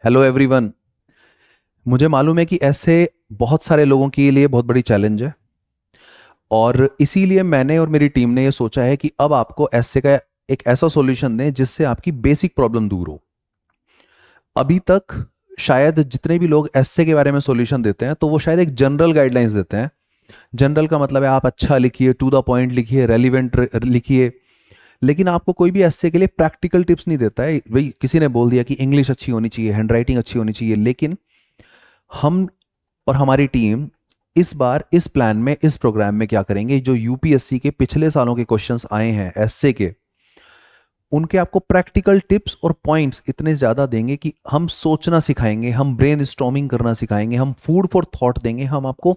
Hello everyone. मुझे मालूम है कि ऐसे बहुत सारे लोगों के लिए बहुत बड़ी चैलेंज है और इसीलिए मैंने और मेरी टीम ने ये सोचा है कि अब आपको ऐसे का एक ऐसा सॉल्यूशन दें जिससे आपकी बेसिक प्रॉब्लम दूर हो। अभी तक शायद जितने भी लोग ऐसे के बारे में सॉल्यूशन देते हैं तो वो शायद एक जनरल गाइडलाइंस देते हैं। जनरल का मतलब है आप अच्छा लिखिए, टू द पॉइंट लिखिए, रेलिवेंट लिखिए। लेकिन आपको कोई भी ऐसे के लिए प्रैक्टिकल टिप्स नहीं देता है। भाई किसी ने बोल दिया कि इंग्लिश अच्छी होनी चाहिए, हैंडराइटिंग अच्छी होनी चाहिए, लेकिन हम और हमारी टीम इस बार इस प्लान में इस प्रोग्राम में क्या करेंगे, जो यूपीएससी के पिछले सालों के क्वेश्चंस आए हैं एसए के, उनके आपको प्रैक्टिकल टिप्स और पॉइंट्स इतने ज़्यादा देंगे कि हम सोचना सिखाएंगे, हम ब्रेन स्टॉर्मिंग करना सिखाएंगे, हम फूड फॉर थॉट देंगे, हम आपको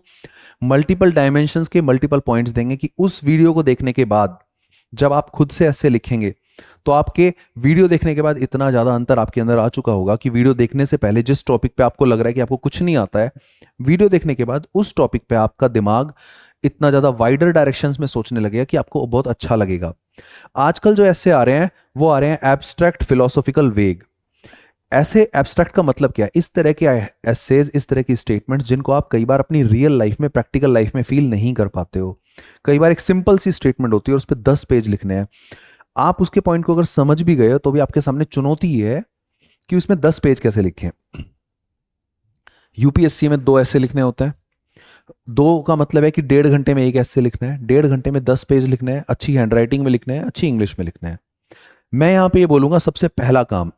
मल्टीपल डायमेंशंस के मल्टीपल पॉइंट्स देंगे कि उस वीडियो को देखने के बाद जब आप खुद से ऐसे लिखेंगे तो आपके वीडियो देखने के बाद इतना ज़्यादा अंतर आपके अंदर आ चुका होगा कि वीडियो देखने से पहले जिस टॉपिक पे आपको लग रहा है कि आपको कुछ नहीं आता है, वीडियो देखने के बाद उस टॉपिक पे आपका दिमाग इतना ज़्यादा वाइडर डायरेक्शंस में सोचने लगेगा कि आपको बहुत अच्छा लगेगा। आजकल जो ऐसे आ रहे हैं वो आ रहे हैं एब्स्ट्रैक्ट फिलोसॉफिकल वेग। ऐसे एब्स्ट्रैक्ट का मतलब क्या है? इस तरह के एसेज, इस तरह की स्टेटमेंट्स जिनको आप कई बार अपनी रियल लाइफ में, प्रैक्टिकल लाइफ में फील नहीं कर पाते हो। कई बार एक सिंपल सी स्टेटमेंट होती है और उस पर 10 पेज लिखने हैं। आप उसके पॉइंट को अगर समझ भी गए तो भी आपके सामने चुनौती ये है कि उसमें 10 पेज कैसे लिखें। यूपीएससी में 2 ऐसे लिखने होते हैं। 2 का मतलब है कि 1.5 घंटे में एक ऐसे लिखना है, 1.5 घंटे में 10 पेज लिखने हैं, अच्छी हैंडराइटिंग में लिखने हैं, अच्छी इंग्लिश में लिखने हैं। मैं यहां पे ये बोलूंगा, सबसे पहला काम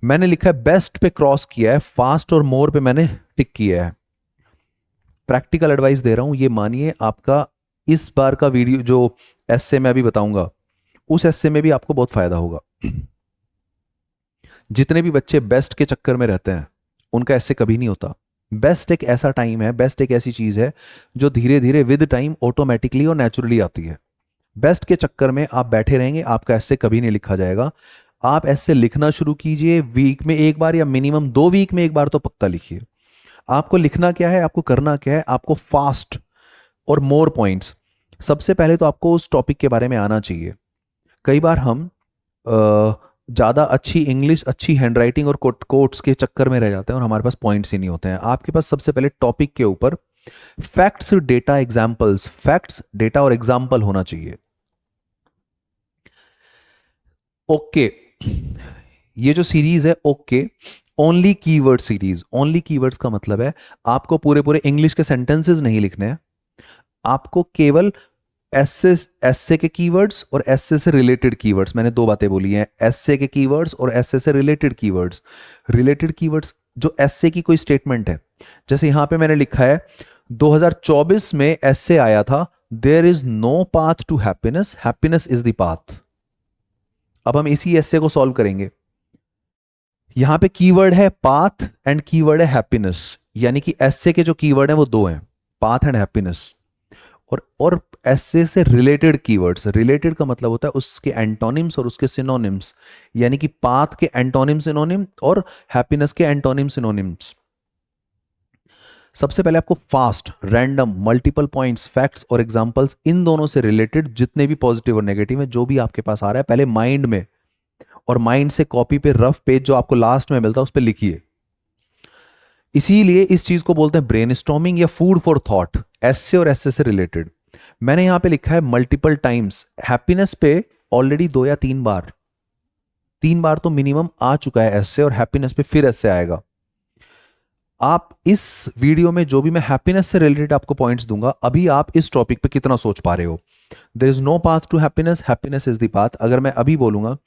मैंने लिखा है, बेस्ट पे क्रॉस किया है, फास्ट और मोर पे मैंने टिक किया है। प्रैक्टिकल एडवाइस दे रहा हूं, ये मानिए आपका इस बार का वीडियो जो एससे मैं अभी बताऊंगा, उस एससे में भी आपको बहुत फायदा होगा। जितने भी बच्चे बेस्ट के चक्कर में रहते हैं उनका ऐसे कभी नहीं होता। बेस्ट एक ऐसा टाइम है, बेस्ट एक ऐसी चीज है जो धीरे धीरे विद टाइम ऑटोमेटिकली और नेचुरली आती है। बेस्ट के चक्कर में आप बैठे रहेंगे, आपका ऐसे कभी नहीं लिखा जाएगा। आप ऐसे लिखना शुरू कीजिए, वीक में एक बार या मिनिमम 2 वीक में एक बार तो पक्का लिखिए। आपको लिखना क्या है, आपको करना क्या है, आपको फास्ट और मोर पॉइंट्स। सबसे पहले तो आपको उस टॉपिक के बारे में आना चाहिए। कई बार हम ज़्यादा अच्छी इंग्लिश, अच्छी हैंडराइटिंग और कोट्स के चक्कर में रह जाते हैं और हमारे पास पॉइंट्स ही नहीं होते हैं। आपके पास सबसे पहले टॉपिक के ऊपर facts, data, examples, facts, data और एग्जाम्पल होना चाहिए। ओके, ये जो सीरीज है okay, only keyword series. Only keywords का मतलब है आपको पूरे पूरे इंग्लिश के सेंटेंसेस नहीं लिखने हैं, आपको केवल एससे एससे के कीवर्ड्स और एससे से रिलेटेड कीवर्ड्स। मैंने 2 बातें बोली हैं, एससे के कीवर्ड्स और एससे से रिलेटेड कीवर्ड्स। रिलेटेड कीवर्ड्स जो एससे की कोई स्टेटमेंट है, जैसे यहां पे मैंने लिखा है 2024 में एससे आया था, there is no path to happiness, happiness is the path. अब हम इसी एससे को सॉल्व करेंगे। यहां पे कीवर्ड है पाथ एंड कीवर्ड है हैप्पीनेस, यानी कि एससे के जो कीवर्ड है वो 2 हैं, पाथ एंड हैप्पीनेस। और ऐसे से रिलेटेड कीवर्ड्स, रिलेटेड का मतलब होता है उसके एंटोनिम्स और उसके सिनोनिम्स, यानी कि पाथ के एंटोनिम सिनोनिम और हैप्पीनेस के एंटोनिम सिनोनिम्स। सबसे पहले आपको fast, random, multiple points, facts और एग्जांपल्स, इन दोनों से रिलेटेड जितने भी पॉजिटिव और नेगेटिव है, जो भी आपके पास आ रहा है, पहले माइंड में और माइंड से कॉपी पे रफ पेज जो आपको लास्ट में मिलता है उस पर लिखिए। इसीलिए इस चीज को बोलते हैं ब्रेनस्टॉर्मिंग या फूड फॉर थॉट, एससे और एससे से रिलेटेड। मैंने यहां पे लिखा है मल्टीपल टाइम्स, हैप्पीनेस पे ऑलरेडी 2 या 3 बार, 3 बार तो मिनिमम आ चुका है एससे, और हैप्पीनेस पे फिर एससे आएगा। आप इस वीडियो में जो भी मैं हैप्पीनेस से रिलेटेड आपको पॉइंट्स दूंगा, अभी आप इस टॉपिक पे कितना सोच पा रहे हो? There is no path to happiness, happiness is the path. अगर मैं अभी बोलूंगा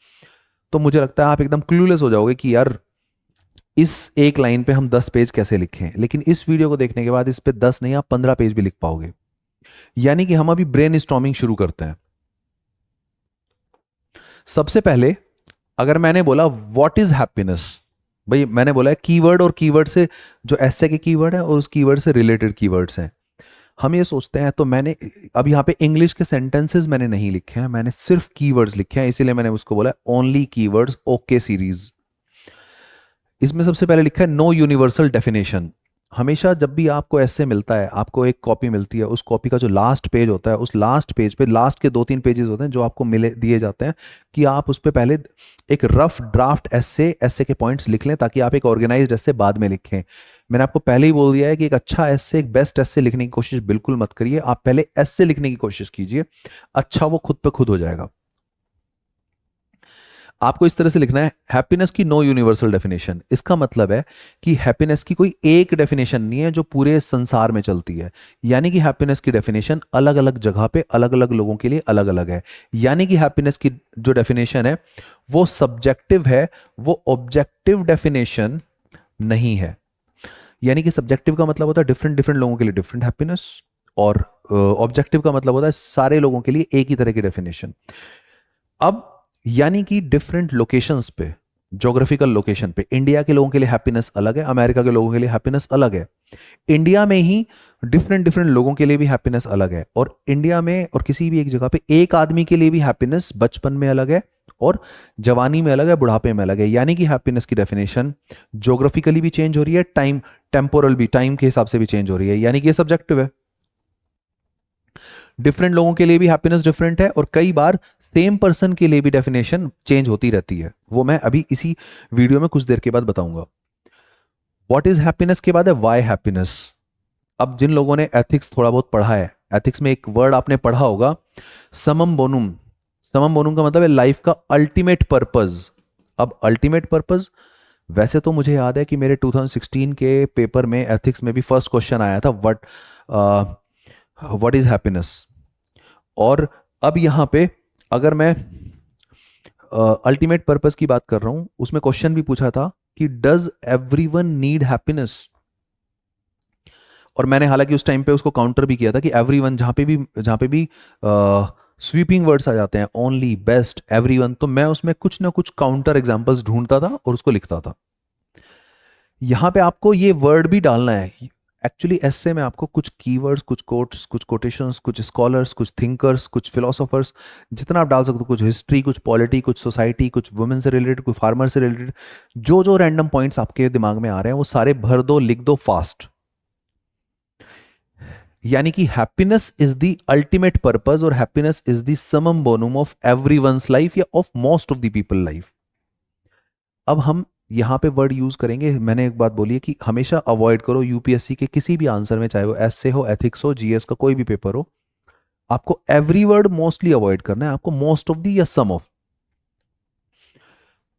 तो मुझे लगता है आप एकदम क्लूलेस हो जाओगे कि यार इस एक लाइन पे हम 10 पेज कैसे लिखें। लेकिन इस वीडियो को देखने के बाद इस पे 10 नहीं, आप 15 पेज भी लिख पाओगे। यानी कि हम अभी ब्रेन स्टॉर्मिंग शुरू करते हैं। सबसे पहले अगर मैंने बोला व्हाट इज हैप्पीनेस, भाई मैंने बोला है कीवर्ड, और कीवर्ड से जो एसए के कीवर्ड है और उस कीवर्ड से रिलेटेड कीवर्ड्स हैं, हम ये सोचते हैं। तो मैंने अब यहाँ पे इंग्लिश के सेंटेंसेस मैंने नहीं लिखे हैं, मैंने सिर्फ कीवर्ड्स लिखे हैं, इसीलिए मैंने उसको बोला ओनली कीवर्ड्स, ओके सीरीज। इसमें सबसे पहले लिखा है नो यूनिवर्सल डेफिनेशन। हमेशा जब भी आपको ऐसे मिलता है, आपको एक कॉपी मिलती है, उस कॉपी का जो लास्ट पेज होता है, उस लास्ट पेज पे लास्ट के 2-3 पेजेस होते हैं जो आपको मिले दिए जाते हैं कि आप उस पे पहले एक रफ ड्राफ्ट एस्से के पॉइंट्स लिख लें ताकि आप एक ऑर्गेनाइज्ड एस्से बाद में लिखें। मैंने आपको पहले ही बोल दिया है कि एक अच्छा एस्से, एक बेस्ट एस्से लिखने की कोशिश बिल्कुल मत करिए, आप पहले एस्से लिखने की कोशिश कीजिए, अच्छा वो खुद पे खुद हो जाएगा। आपको इस तरह से लिखना है, हैप्पीनेस की नो यूनिवर्सल डेफिनेशन। इसका मतलब है कि हैप्पीनेस की कोई एक डेफिनेशन नहीं है जो पूरे संसार में चलती है, यानी कि हैप्पीनेस की डेफिनेशन अलग अलग जगह पे अलग अलग लोगों के लिए अलग अलग है। यानी कि हैप्पीनेस की जो डेफिनेशन है वो सब्जेक्टिव है, वो ऑब्जेक्टिव डेफिनेशन नहीं है। यानी कि सब्जेक्टिव का मतलब होता है डिफरेंट डिफरेंट लोगों के लिए डिफरेंट हैप्पीनेस, और ऑब्जेक्टिव का मतलब होता है सारे लोगों के लिए एक ही तरह की डेफिनेशन। अब यानी कि डिफरेंट लोकेशंस पे, ज्योग्राफिकल लोकेशन पे, इंडिया के लोगों के लिए हैप्पीनेस अलग है, अमेरिका के लोगों के लिए हैप्पीनेस अलग है। इंडिया में ही डिफरेंट डिफरेंट लोगों के लिए भी हैप्पीनेस अलग है, और इंडिया में और किसी भी एक जगह पे एक आदमी के लिए भी हैप्पीनेस बचपन में अलग है और जवानी में अलग है, बुढ़ापे में अलग है। यानी कि हैप्पीनेस की डेफिनेशन ज्योग्राफिकली भी चेंज हो रही है, टाइम टेम्पोरल भी, टाइम के हिसाब से भी चेंज हो रही है, यानी कि ये सब्जेक्टिव है। डिफरेंट लोगों के लिए भी हैप्पीनेस डिफरेंट है, और कई बार सेम पर्सन के लिए भी डेफिनेशन चेंज होती रहती है। वो मैं अभी इसी वीडियो में कुछ देर के बाद बताऊंगा। व्हाट इज हैप्पीनेस के बाद है व्हाई हैप्पीनेस। अब जिन लोगों ने एथिक्स थोड़ा बहुत पढ़ा है, एथिक्स में एक वर्ड आपने पढ़ा होगा, समम बोनुम। समम बोनुम का मतलब है लाइफ का अल्टीमेट पर्पज। अब अल्टीमेट पर्पज, वैसे तो मुझे याद है कि मेरे 2016 के पेपर में एथिक्स में भी फर्स्ट क्वेश्चन आया था, व्हाट इज हैप्पीनेस। और अब यहां पे अगर मैं अल्टीमेट पर्पस की बात कर रहा हूं, उसमें क्वेश्चन भी पूछा था कि डज एवरीवन नीड हैप्पीनेस। और मैंने हालांकि उस टाइम पे उसको काउंटर भी किया था कि एवरीवन, जहां पे भी स्वीपिंग वर्ड्स आ जाते हैं, ओनली, बेस्ट, एवरीवन, तो मैं उसमें कुछ ना कुछ काउंटर एग्जांपल्स ढूंढता था और उसको लिखता था। यहां पे आपको ये वर्ड भी डालना है। एक्चुअली ऐसे में आपको कुछ कीवर्ड्स, कुछ कोट्स, कुछ कोटेशंस, कुछ स्कॉलर्स, कुछ थिंकर्स, कुछ फिलोसोफर्स, जितना आप डाल सकते हो, कुछ हिस्ट्री, कुछ पॉलिटी, कुछ सोसाइटी, कुछ वुमेन से रिलेटेड, कुछ फार्मर से रिलेटेड, जो जो रैंडम पॉइंट्स आपके दिमाग में आ रहे हैं वो सारे भर दो, लिख दो फास्ट। यानी कि happiness is the ultimate purpose, और हैप्पीनेस इज द समम बोनुम ऑफ एवरीवन्स लाइफ, या of most of the people life. अब हम यहां पे वर्ड यूज करेंगे। मैंने एक बात बोली है कि हमेशा अवॉइड करो यूपीएससी के किसी भी आंसर में, चाहे वो एसए हो, एथिक्स हो, जीएस का कोई भी पेपर हो, आपको एवरी वर्ड मोस्टली अवॉइड करना है, आपको मोस्ट ऑफ दी या सम ऑफ।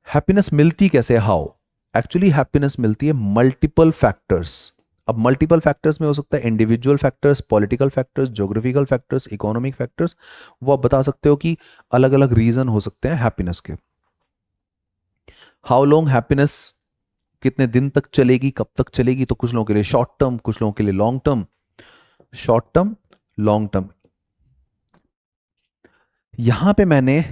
हैप्पीनेस मिलती कैसे, हाउ? एक्चुअली हैप्पीनेस मिलती है मल्टीपल फैक्टर्स। अब मल्टीपल फैक्टर्स में हो सकता है individual factors, political factors, geographical factors, economic factors. वो आप बता सकते हो कि अलग अलग रीजन हो सकते हैं हैप्पीनेस के। हाउ लॉन्ग हैप्पीनेस, कितने दिन तक चलेगी, कब तक चलेगी? तो कुछ लोगों के लिए शॉर्ट टर्म, कुछ लोगों के लिए long term. Short term, long term. यहां पे मैंने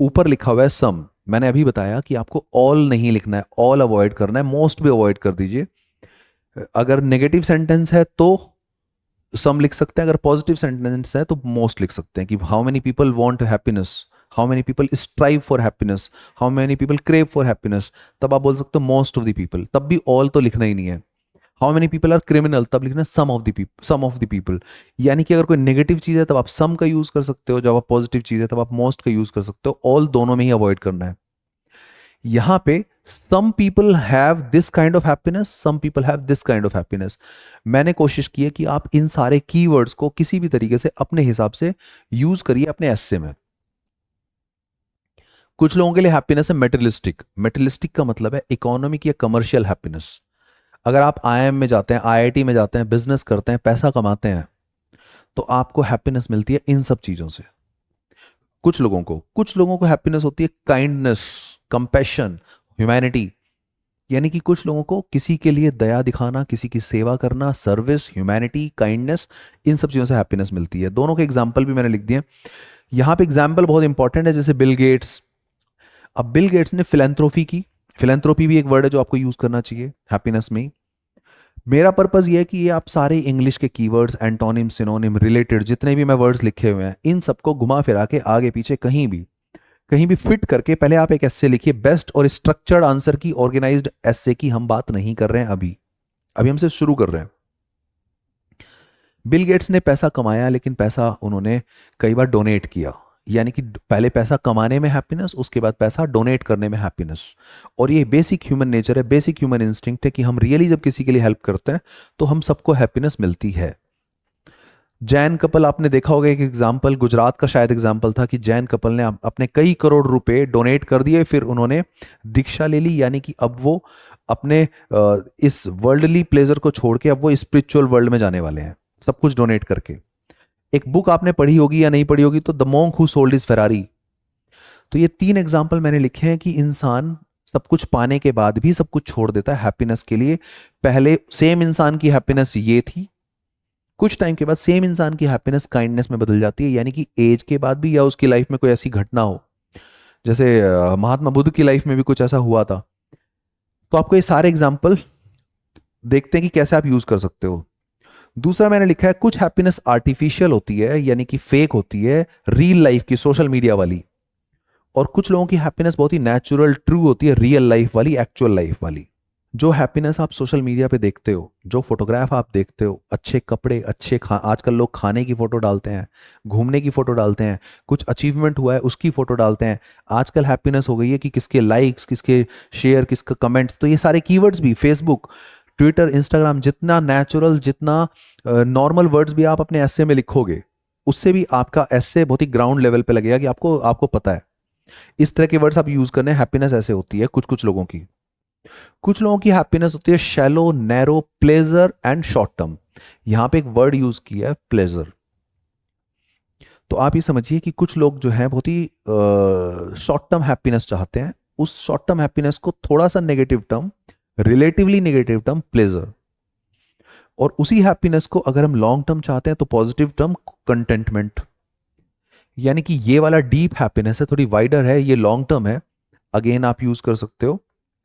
ऊपर लिखा हुआ है सम। मैंने अभी बताया कि आपको ऑल नहीं लिखना है, ऑल अवॉइड करना है, मोस्ट भी अवॉइड कर दीजिए। अगर नेगेटिव सेंटेंस है तो सम लिख सकते हैं, अगर पॉजिटिव सेंटेंस है तो मोस्ट लिख सकते हैं कि how many people want happiness, how many people strive for happiness, how many people crave for happiness, तब आप बोल सकते हो मोस्ट ऑफ द पीपल। तब भी ऑल तो लिखना ही नहीं है। How many people are criminal, तब लिखना some of the people, some of the people. यानी कि अगर कोई नेगेटिव चीज है तब आप सम का यूज कर सकते हो, जब आप पॉजिटिव चीज है तब आप मोस्ट का यूज कर सकते हो। ऑल दोनों में ही अवॉइड करना है। यहां पे some people have this kind of happiness, some people have this kind of happiness. मैंने कोशिश की है कि आप इन सारे कीवर्ड्स को किसी भी तरीके से अपने हिसाब से यूज करिए अपने एस्से में। कुछ लोगों के लिए हैप्पीनेस है मेटेरियलिस्टिक। मेटेरियलिस्टिक का मतलब है इकोनॉमिक या कमर्शियल हैप्पीनेस। अगर आप आईआईएम में जाते हैं, आईआईटी में जाते हैं, बिजनेस करते हैं, पैसा कमाते हैं, तो आपको हैप्पीनेस मिलती है इन सब चीजों से। कुछ लोगों को हैप्पीनेस होती है काइंडनेस, कंपैशन, ह्यूमैनिटी। यानी कि कुछ लोगों को किसी के लिए दया दिखाना, किसी की सेवा करना, सर्विस, ह्यूमैनिटी, काइंडनेस, इन सब चीजों से हैप्पीनेस मिलती है। दोनों के एग्जाम्पल भी मैंने लिख दिए यहां पे। एग्जाम्पल बहुत इंपॉर्टेंट है, जैसे बिल गेट्स। अब बिल गेट्स ने फिलैंथ्रोपी की। फिलैंथ्रोपी भी एक वर्ड है जो आपको यूज करना चाहिए हैप्पीनेस में। मेरा पर्पस ये है कि ये आप सारे इंग्लिश के कीवर्ड्स, एंटोनिम, सिनोनिम, रिलेटेड, जितने भी मैं वर्ड्स लिखे हुए हैं, इन सबको घुमा फिरा के आगे पीछे कहीं भी फिट करके पहले आप एक एस्से लिखिए। बेस्ट और स्ट्रक्चर्ड आंसर की, ऑर्गेनाइज्ड एस्से की हम बात नहीं कर रहे हैं अभी हम सिर्फ शुरू कर रहे हैं। बिल गेट्स ने पैसा कमाया लेकिन पैसा उन्होंने कई बार डोनेट किया, यानी कि पहले पैसा कमाने में हैप्पीनेस, उसके बाद पैसा डोनेट करने में हैप्पीनेस। और ये बेसिक ह्यूमन नेचर है, बेसिक ह्यूमन इंस्टिंक्ट है कि हम रियली जब किसी के लिए हेल्प करते हैं तो हम सबको हैप्पीनेस मिलती है। जैन कपल आपने देखा होगा, एक एग्जाम्पल गुजरात का शायद एग्जाम्पल था कि जैन कपल ने अपने कई करोड़ रुपए डोनेट कर दिए, फिर उन्होंने दीक्षा ले ली, यानी कि अब वो अपने इस वर्ल्डली प्लेजर को छोड़ के अब वो स्पिरिचुअल वर्ल्ड में जाने वाले हैं, सब कुछ डोनेट करके। एक बुक आपने पढ़ी होगी या नहीं पढ़ी होगी, तो the monk who sold his Ferrari. तो ये 3 एग्जाम्पल मैंने लिखे हैं कि इंसान सब कुछ पाने के बाद भी सब कुछ छोड़ देता है हैप्पीनेस के लिए। पहले सेम इंसान की हैप्पीनेस ये थी, कुछ टाइम के बाद सेम इंसान की हैप्पीनेस काइंडनेस में बदल जाती है, यानी कि एज के बाद भी, या उसकी लाइफ में कोई ऐसी घटना हो, जैसे महात्मा बुद्ध की लाइफ में भी कुछ ऐसा हुआ था। तो आपको ये सारे एग्जाम्पल देखते हैं कि कैसे आप यूज कर सकते हो। दूसरा मैंने लिखा है कुछ हैप्पीनेस आर्टिफिशियल होती है, यानी कि फेक होती है, रियल लाइफ की, सोशल मीडिया वाली। और कुछ लोगों की हैप्पीनेस बहुत ही नेचुरल ट्रू होती है, रियल लाइफ वाली, एक्चुअल लाइफ वाली। जो हैप्पीनेस आप सोशल मीडिया पे देखते हो, जो फोटोग्राफ आप देखते हो, अच्छे कपड़े, अच्छे आजकल लोग खाने की फोटो डालते हैं, घूमने की फोटो डालते हैं, कुछ अचीवमेंट हुआ है उसकी फोटो डालते हैं। आजकल हैप्पीनेस हो गई है कि किसके लाइक्स, किसके शेयर, किसका कमेंट्स। तो ये सारे कीवर्ड्स भी फेसबुक, ट्विटर, इंस्टाग्राम, जितना नेचुरल, जितना नॉर्मल वर्ड्स भी आप अपने एस्से में लिखोगे, उससे भी आपका एस्से बहुत ही ग्राउंड लेवल पे लगेगा कि आपको आपको पता है। इस तरह के वर्ड्स आप यूज करने। हैप्पीनेस ऐसे होती है कुछ कुछ लोगों की। कुछ लोगों की हैप्पीनेस होती है shallow, narrow, pleasure and short term. यहां पे एक वर्ड यूज किया है, प्लेजर। तो आप ये समझिए कि कुछ लोग जो हैं बहुत ही शॉर्ट टर्म हैप्पीनेस चाहते हैं। उस शॉर्ट टर्म हैप्पीनेस को थोड़ा सा negative term, relatively negative term, pleasure. और उसी हैप्पीनेस को अगर हम लॉन्ग टर्म चाहते हैं तो पॉजिटिव टर्म, कंटेंटमेंट। यानी कि ये वाला डीप हैप्पीनेस है, थोड़ी वाइडर है, ये लॉन्ग टर्म है। अगेन आप यूज कर सकते हो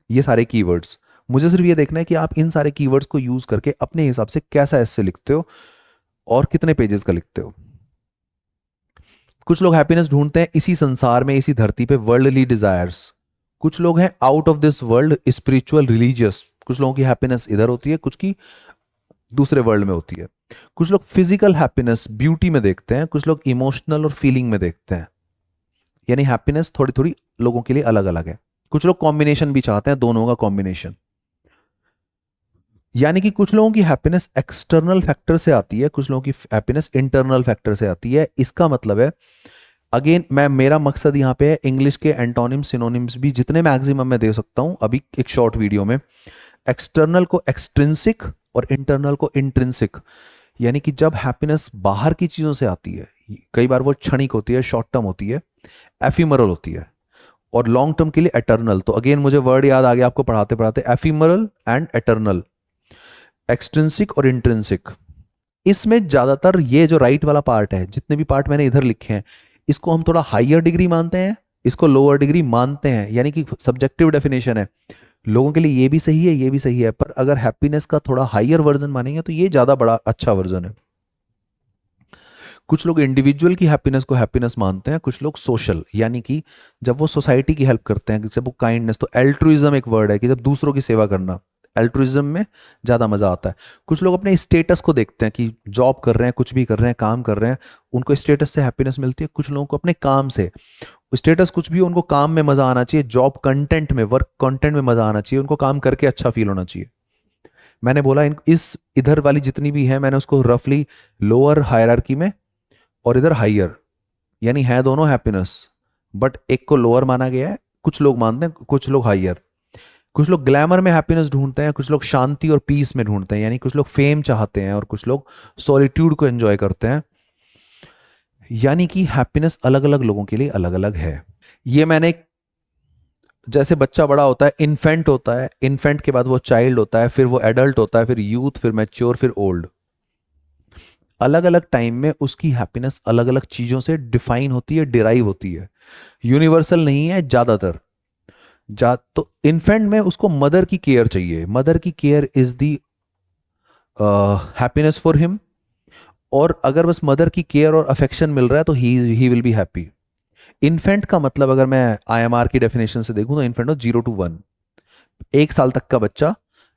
ये सारे कीवर्ड्स। मुझे सिर्फ ये देखना है कि आप इन सारे कीवर्ड्स को यूज करके अपने हिसाब से कैसा ऐसे लिखते हो और कितने पेजेस का लिखते हो। कुछ लोग हैप्पीनेस ढूंढते हैं इसी संसार में, इसी धरती पे, वर्ल्डली डिजायर्स। कुछ लोग हैं out of this world, spiritual, religious. कुछ लोगों की हैप्पीनेस इधर होती है, कुछ की दूसरे वर्ल्ड में होती है। कुछ लोग फिजिकल हैप्पीनेस, ब्यूटी में देखते हैं, कुछ लोग इमोशनल और फीलिंग में देखते हैं। यानी हैप्पीनेस थोड़ी थोड़ी लोगों के लिए अलग अलग है। कुछ लोग कॉम्बिनेशन भी चाहते हैं, दोनों का कॉम्बिनेशन। यानी कि कुछ लोगों की हैप्पीनेस एक्सटर्नल फैक्टर से आती है, कुछ लोगों की हैप्पीनेस इंटरनल फैक्टर से आती है। इसका मतलब है, अगेन मेरा मकसद यहां पे है इंग्लिश के एंटोनिम, सिनोनिम्स भी जितने मैक्सिमम मैं दे सकता हूं अभी एक शॉर्ट वीडियो में। एक्सटर्नल को एक्सट्रिंसिक और इंटरनल को इंट्रिंसिक। यानी कि जब हैप्पीनेस बाहर की चीजों से आती है, कई बार वो क्षणिक होती है, शॉर्ट टर्म होती है, एफिमरल होती है, और लॉन्ग टर्म के लिए एटर्नल। तो अगेन मुझे वर्ड याद आ गया आपको पढ़ाते पढ़ाते, एफिमरल एंड एटर्नल, एक्सट्रिंसिक और इंट्रिंसिक। इसमें ज्यादातर ये जो राइट वाला पार्ट है, जितने भी पार्ट मैंने इधर लिखे हैं, इसको हम थोड़ा हाइयर डिग्री मानते हैं, इसको लोअर डिग्री मानते हैं। यानी कि सब्जेक्टिव डेफिनेशन है, लोगों के लिए ये भी सही है, ये भी सही है, पर अगर हैप्पीनेस का थोड़ा हाइयर वर्जन मानेंगे तो ये ज्यादा बड़ा अच्छा वर्जन है। कुछ लोग इंडिविजुअल की हैप्पीनेस को हैप्पीनेस मानते हैं, कुछ लोग सोशल, यानी कि जब वो सोसाइटी की हेल्प करते हैं, जब वो काइंडनेस, तो एल्ट्रुइज्म एक वर्ड है कि जब दूसरों की सेवा करना, एल्ट्रुइज्म में ज़्यादा मज़ा आता है। कुछ लोग अपने स्टेटस को देखते हैं कि जॉब कर रहे हैं, कुछ भी कर रहे हैं, काम कर रहे हैं, उनको स्टेटस से हैप्पीनेस मिलती है। कुछ लोगों को अपने काम से, स्टेटस कुछ भी, उनको काम में मज़ा आना चाहिए, जॉब कंटेंट में, वर्क कंटेंट में मज़ा आना चाहिए, उनको काम करके अच्छा फील होना चाहिए। मैंने बोला इस इधर वाली जितनी भी है, मैंने उसको रफली लोअर हायरार्की में और इधर हाइयर, यानी है दोनों हैप्पीनेस, बट एक को लोअर माना गया है, कुछ लोग मानते हैं, कुछ लोग हाइयर। कुछ लोग ग्लैमर में हैप्पीनेस ढूंढते हैं, कुछ लोग शांति और पीस में ढूंढते हैं, यानी कुछ लोग फेम चाहते हैं और कुछ लोग सॉलिट्यूड को एंजॉय करते हैं। यानी कि हैप्पीनेस अलग अलग लोगों के लिए अलग अलग है। ये मैंने, जैसे बच्चा बड़ा होता है, इन्फेंट होता है, इन्फेंट के बाद वो चाइल्ड होता है, फिर वो एडल्ट होता है, फिर यूथ, फिर मैच्योर, फिर ओल्ड। अलग अलग टाइम में उसकी हैप्पीनेस अलग अलग चीजों से डिफाइन होती है, डिराइव होती है, यूनिवर्सल नहीं है ज्यादातर। तो इन्फेंट में उसको मदर की केयर चाहिए, मदर की care is the happiness for him. और अगर बस मदर की केयर और अफेक्शन मिल रहा है तो he will be happy. Infant का मतलब, अगर मैं IMR की डेफिनेशन से देखूं तो इन्फेंट हो 0 to 1, 1 साल तक का बच्चा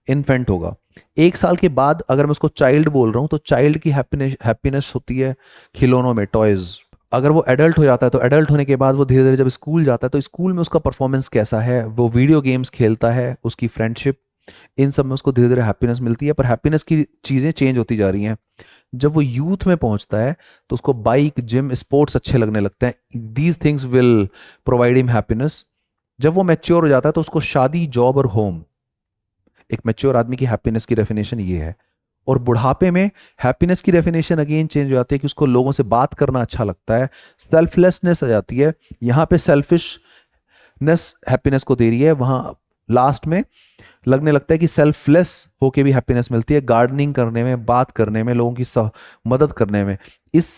इन्फेंट होगा। 1 साल के बाद अगर मैं उसको चाइल्ड बोल रहा हूँ तो चाइल्ड की हैप्पीनेस हैप्पीनेस होती है खिलौनों में, टॉयज। अगर वो एडल्ट हो जाता है तो एडल्ट होने के बाद वो धीरे धीरे जब स्कूल जाता है तो स्कूल में उसका परफॉर्मेंस कैसा है, वो वीडियो गेम्स खेलता है, उसकी फ्रेंडशिप, इन सब में उसको धीरे धीरे हैप्पीनेस मिलती है। पर हैप्पीनेस की चीज़ें चेंज होती जा रही हैं। जब वो यूथ में पहुंचता है तो उसको बाइक, जिम, स्पोर्ट्स अच्छे लगने लगते हैं। These things will provide him happiness. जब वो मैच्योर हो जाता है तो उसको शादी, जॉब और होम, एक मैच्योर आदमी की हैप्पीनेस की डेफिनेशन ये है। और बुढ़ापे में हैप्पीनेस की डेफिनेशन अगेन चेंज हो जाती है कि उसको लोगों से बात करना अच्छा लगता है, सेल्फलेसनेस आ जाती है। यहाँ पे सेल्फिशनेस हैप्पीनेस को दे रही है, वहां लास्ट में लगने लगता है कि सेल्फलेस होके भी हैप्पीनेस मिलती है, गार्डनिंग करने में, बात करने में, लोगों की मदद करने में। इस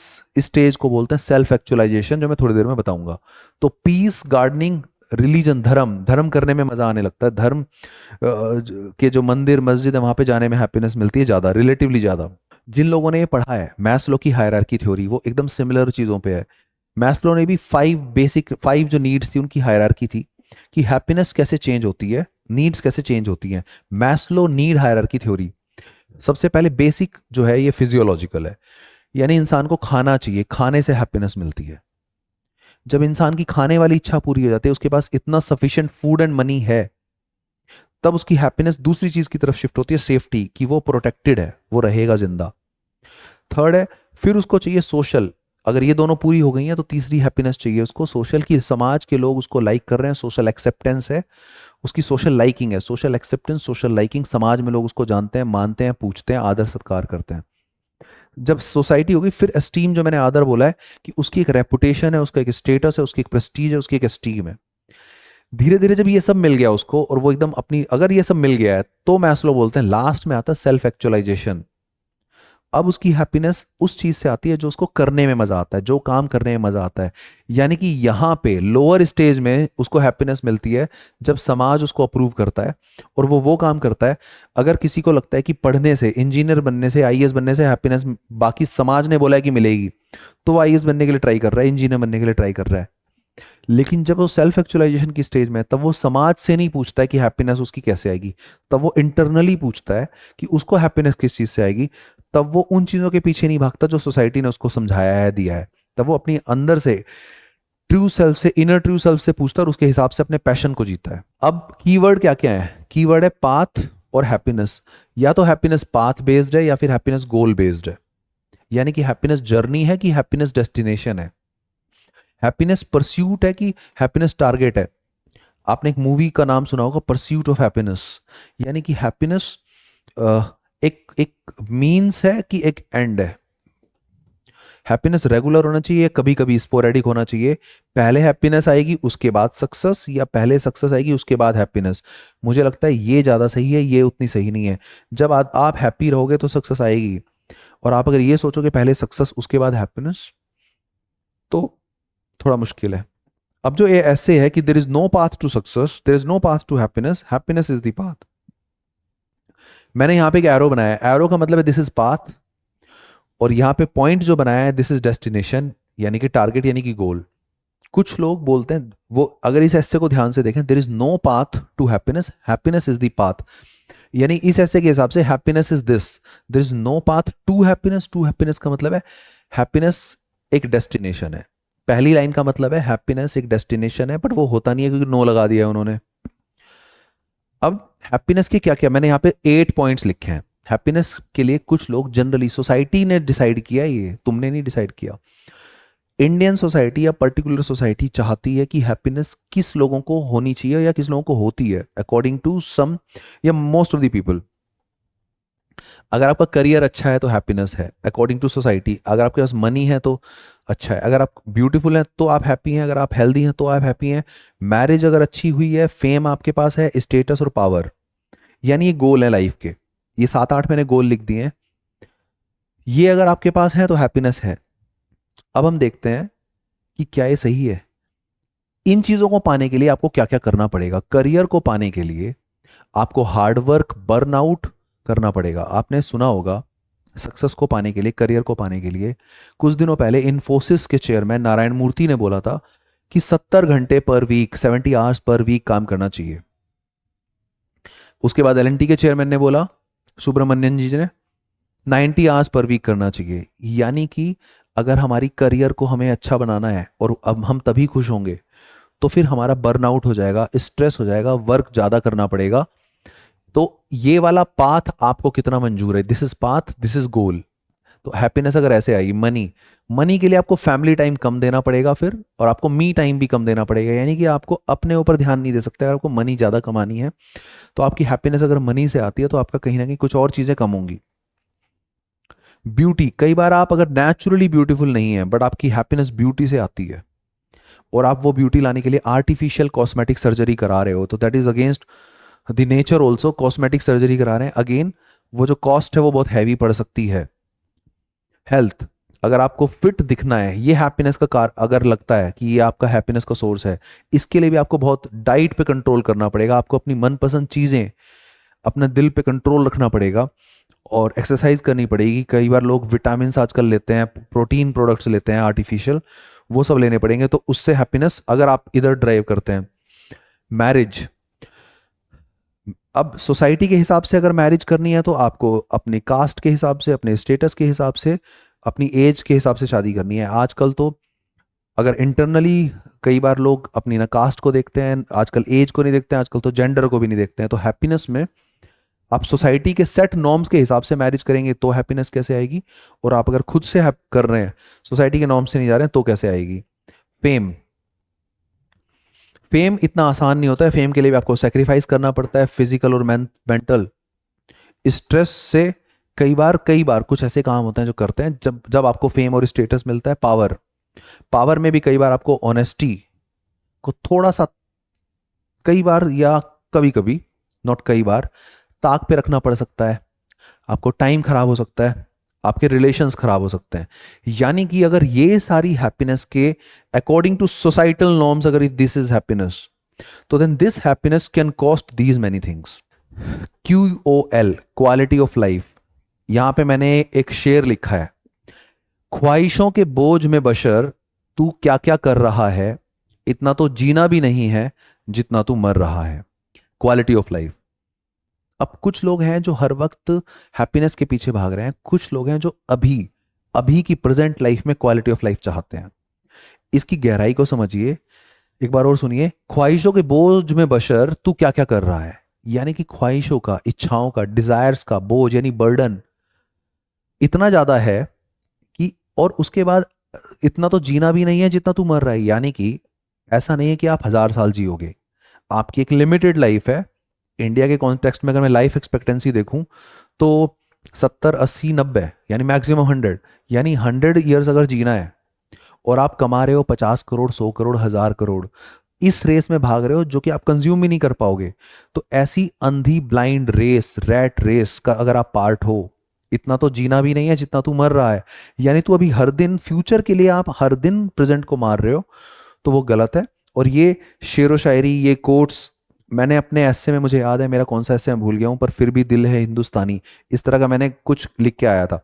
स्टेज को बोलते हैं सेल्फ एक्चुअलाइजेशन, जो मैं थोड़ी देर में बताऊंगा। तो पीस, गार्डनिंग, रिलीजन, धर्म, धर्म करने में मजा आने लगता है। धर्म के जो मंदिर, मस्जिद है, वहां पे जाने में हैप्पीनेस मिलती है ज्यादा, रिलेटिवली ज्यादा। जिन लोगों ने ये पढ़ा है मैस्लो की हायरार्की थ्योरी, वो एकदम सिमिलर चीजों पे है। मैस्लो ने भी 5 जो नीड्स थी उनकी हायरार्की थी कि हैप्पीनेस कैसे चेंज होती है, नीड्स कैसे चेंज होती हैं। मैस्लो नीड हायरार्की थ्योरी, सबसे पहले बेसिक जो है ये फिजियोलॉजिकल है, यानी इंसान को खाना चाहिए, खाने से हैप्पीनेस मिलती है। जब इंसान की खाने वाली इच्छा पूरी हो जाती है, उसके पास इतना सफिशिएंट फूड एंड मनी है, तब उसकी हैप्पीनेस दूसरी चीज की तरफ शिफ्ट होती है, सेफ्टी की, वो प्रोटेक्टेड है, वो रहेगा जिंदा। थर्ड है, फिर उसको चाहिए सोशल। अगर ये दोनों पूरी हो गई हैं तो तीसरी हैप्पीनेस चाहिए उसको सोशल की, समाज के लोग उसको लाइक कर रहे हैं, सोशल एक्सेप्टेंस है, उसकी सोशल लाइकिंग है, सोशल एक्सेप्टेंस, सोशल लाइकिंग, समाज में लोग उसको जानते हैं, मानते हैं, पूछते हैं, आदर सत्कार करते हैं। जब सोसाइटी होगी फिर एस्टीम, जो मैंने आदर बोला है कि उसकी एक रेपुटेशन है, उसका एक स्टेटस है, उसकी एक प्रेस्टीज है, उसकी एक एस्टीम है। धीरे धीरे जब ये सब मिल गया उसको और वो एकदम अपनी, अगर ये सब मिल गया है तो मैस्लो बोलते हैं लास्ट में आता है सेल्फ एक्चुअलाइजेशन। अब उसकी हैप्पीनेस उस चीज से आती है जो उसको करने में मजा आता है, जो काम करने में मजा आता है। यानी कि यहां पे लोअर स्टेज में उसको हैप्पीनेस मिलती है जब समाज उसको अप्रूव करता है और वो काम करता है। अगर किसी को लगता है कि पढ़ने से, इंजीनियर बनने से, आईएएस बनने से हैप्पीनेस बाकी समाज ने बोला है कि मिलेगी, तो वो आईएएस बनने के लिए ट्राई कर रहा है, इंजीनियर बनने के लिए ट्राई कर रहा है। लेकिन जब वो सेल्फ एक्चुअलाइजेशन की स्टेज में है तब वो समाज से नहीं पूछता है कि हैप्पीनेस उसकी कैसे आएगी, तब वो इंटरनली पूछता है कि उसको हैप्पीनेस किस चीज से आएगी। तब वो उन चीजों के पीछे नहीं भागता जो सोसाइटी ने उसको समझाया है, दिया है। तब वो अपनी अंदर से, ट्रू सेल्फ से, इनर ट्रू सेल्फ से पूछता है और उसके हिसाब से अपने पैशन को जीता है। अब कीवर्ड क्या क्या है? कीवर्ड है पाथ और हैप्पीनेस। या तो हैप्पीनेस पाथ बेस्ड है या फिर हैप्पीनेस गोल बेस्ड है। यानी कि हैप्पीनेस जर्नी है कि हैप्पीनेस डेस्टिनेशन है, हैप्पीनेस परस्यूट है कि हैप्पीनेस टारगेट है। आपने एक मूवी का नाम सुना होगा, परस्यूट ऑफ हैप्पीनेस। यानी कि हैप्पीनेस एक एक मीन्स है कि एक एंड है। हैप्पीनेस रेगुलर होना चाहिए, कभी कभी स्पोरेडिक होना चाहिए। पहले हैप्पीनेस आएगी उसके बाद सक्सेस, या पहले सक्सेस आएगी उसके बाद हैप्पीनेस। मुझे लगता है ये ज़्यादा सही है, ये उतनी सही नहीं है। जब आप हैप्पी रहोगे तो सक्सेस आएगी, और आप अगर ये सोचोगे पहले सक्सेस उसके बाद हैप्पीनेस, तो थोड़ा मुश्किल है। अब जो ये ऐसे है कि there is no path to success, there is no path to happiness, happiness is the path. मैंने यहां पे एक एरो बनाया है, एरो का मतलब है दिस इज पाथ, और यहां पे पॉइंट जो बनाया है दिस इज डेस्टिनेशन, यानी कि टारगेट, यानी कि गोल। कुछ लोग बोलते हैं, वो अगर इस ऐसे को ध्यान से देखें, there is no path to happiness, happiness is the path. यानी इस ऐसे के हिसाब से happiness is this, there is no path to happiness. To happiness का मतलब है हैप्पीनेस एक डेस्टिनेशन है। पहली लाइन का मतलब है हैप्पीनेस एक डेस्टिनेशन है, बट वो होता नहीं है क्योंकि नो लगा दिया है उन्होंने। अब हैप्पीनेस के क्या क्या, मैंने यहाँ पे 8 पॉइंट्स लिखे हैं हैप्पीनेस के लिए। कुछ लोग जनरली, सोसाइटी ने डिसाइड किया, ये तुमने नहीं डिसाइड किया। इंडियन सोसाइटी या पर्टिकुलर सोसाइटी चाहती है कि हैप्पीनेस किस लोगों को होनी चाहिए या किस लोगों को होती है, अकॉर्डिंग टू सम या मोस्ट ऑफ द पीपल। अगर आपका करियर अच्छा है तो हैप्पीनेस है अकॉर्डिंग टू सोसाइटी। अगर आपके पास मनी है तो अच्छा है, अगर आप ब्यूटीफुल हैं तो आप हैप्पी हैं, अगर आप हेल्दी हैं तो आप हैप्पी हैं। मैरिज अगर अच्छी हुई है, फेम आपके पास है, स्टेटस और पावर, यानी ये गोल है लाइफ के। ये 7-8 मैंने गोल लिख दिए हैं, ये अगर आपके पास है तो हैप्पीनेस है। अब हम देखते हैं कि क्या ये सही है। इन चीजों को पाने के लिए आपको क्या क्या करना पड़ेगा। करियर को पाने के लिए आपको हार्डवर्क, बर्नआउट करना पड़ेगा। आपने सुना होगा सक्सेस को पाने के लिए, करियर को पाने के लिए, कुछ दिनों पहले इन्फोसिस के चेयरमैन नारायण मूर्ति ने बोला था कि 70 घंटे पर वीक, 70 आवर्स पर वीक काम करना चाहिए। उसके बाद एलएनटी के चेयरमैन ने बोला सुब्रमण्यन जी ने 90 आवर्स पर वीक करना चाहिए। यानी कि अगर हमारी करियर को हमें अच्छा बनाना है और अब हम तभी खुश होंगे, तो फिर हमारा बर्नआउट हो जाएगा, स्ट्रेस हो जाएगा, वर्क ज़्यादा करना पड़ेगा। तो ये वाला पाथ आपको कितना मंजूर है, this is path, this is goal. तो हैप्पीनेस अगर ऐसे आएगी, मनी, मनी के लिए आपको फैमिली टाइम कम देना पड़ेगा फिर, और आपको मी टाइम भी कम देना पड़ेगा। यानी कि आपको अपने ऊपर ध्यान नहीं दे सकते अगर आपको मनी ज़्यादा कमानी है। तो आपकी हैप्पीनेस अगर मनी से आती है तो आपका कहीं ना कहीं कुछ और चीज़ें कम होंगी। ब्यूटी, कई बार आप अगर नेचुरली ब्यूटीफुल नहीं है बट आपकी हैप्पीनेस ब्यूटी से आती है, और आप वो ब्यूटी लाने के लिए आर्टिफिशियल कॉस्मेटिक सर्जरी करा रहे हो, तो that is against the nature also. Cosmetic surgery करा रहे हैं, अगेन वो जो कॉस्ट है वो बहुत हैवी पड़ सकती है। हेल्थ, अगर आपको फिट दिखना है, ये हैप्पीनेस का कार अगर लगता है कि ये आपका हैप्पीनेस का सोर्स है, इसके लिए भी आपको बहुत डाइट पे कंट्रोल करना पड़ेगा। आपको अपनी मनपसंद चीज़ें, अपने दिल पे कंट्रोल रखना पड़ेगा और एक्सरसाइज करनी पड़ेगी। कई बार लोग विटामिन आजकल लेते हैं, प्रोटीन प्रोडक्ट्स लेते हैं आर्टिफिशियल, वो सब लेने पड़ेंगे, तो उससे हैप्पीनेस अगर आप इधर ड्राइव करते हैं। मैरिज, अब सोसाइटी के हिसाब से अगर मैरिज करनी है तो आपको अपने कास्ट के हिसाब से, अपने स्टेटस के हिसाब से, अपनी एज के हिसाब से शादी करनी है। आजकल तो अगर इंटरनली कई बार लोग अपनी ना कास्ट को देखते हैं, आजकल एज को नहीं देखते हैं, आजकल तो जेंडर को भी नहीं देखते हैं। तो हैप्पीनेस में आप सोसाइटी के सेट नॉर्म्स के हिसाब से मैरिज करेंगे तो हैप्पीनेस कैसे आएगी, और आप अगर खुद से कर रहे हैं, सोसाइटी के नॉर्म से नहीं जा रहे हैं, तो कैसे आएगी। फेम, फेम इतना आसान नहीं होता है। फेम के लिए भी आपको सेक्रीफाइस करना पड़ता है, फिजिकल और मेंटल स्ट्रेस से। कई बार कुछ ऐसे काम होते हैं जो करते हैं जब जब आपको फेम और स्टेटस मिलता है। पावर, पावर में भी कई बार आपको ऑनेस्टी को थोड़ा सा, कई बार या कभी कभी, नॉट कई बार, ताक पे रखना पड़ सकता है। आपको टाइम खराब हो सकता है, आपके रिलेशंस खराब हो सकते हैं। यानी कि अगर ये सारी हैप्पीनेस के अकॉर्डिंग टू सोसाइटल नॉर्म्स, अगर इफ दिस इज हैप्पीनेस, तो then this happiness can cost these many things. QOL, quality of life, यहां पे मैंने एक शेर लिखा है, ख्वाहिशों के बोझ में बशर तू क्या क्या कर रहा है, इतना तो जीना भी नहीं है जितना तू मर रहा है। Quality of life. अब कुछ लोग हैं जो हर वक्त हैप्पीनेस के पीछे भाग रहे हैं, कुछ लोग हैं जो अभी अभी की प्रेजेंट लाइफ में क्वालिटी ऑफ लाइफ चाहते हैं। इसकी गहराई को समझिए, एक बार और सुनिए। ख्वाहिशों के बोझ में बशर तू क्या क्या कर रहा है, यानी कि ख्वाहिशों का, इच्छाओं का, डिजायर्स का बोझ यानी बर्डन इतना ज्यादा है कि, और उसके बाद इतना तो जीना भी नहीं है जितना तू मर रहा है। यानी कि ऐसा नहीं है कि आप 1000 साल जियोगे, आपकी एक लिमिटेड लाइफ है। इंडिया के कॉन्टेक्स्ट में अगर मैं लाइफ एक्सपेक्टेंसी देखूं तो 70, 80, 90 यानी मैक्सिमम 100, यानी 100 ईयर्स अगर जीना है, और आप कमा रहे हो 50 करोड़, 100 करोड़, 1000 करोड़, इस रेस में भाग रहे हो जो कि आप कंज्यूम भी नहीं कर पाओगे। तो ऐसी अंधी ब्लाइंड रेस, रैट रेस का अगर आप पार्ट हो, इतना तो जीना भी नहीं है जितना तू मर रहा है, यानी तू अभी हर दिन फ्यूचर के लिए आप हर दिन प्रेजेंट को मार रहे हो, तो वो गलत है। और ये शेरो शायरी, ये कोट्स मैंने अपने ऐसे में, मुझे याद है मेरा कौन सा ऐसे मैं भूल गया हूं, पर फिर भी दिल है हिंदुस्तानी, इस तरह का मैंने कुछ लिख के आया था।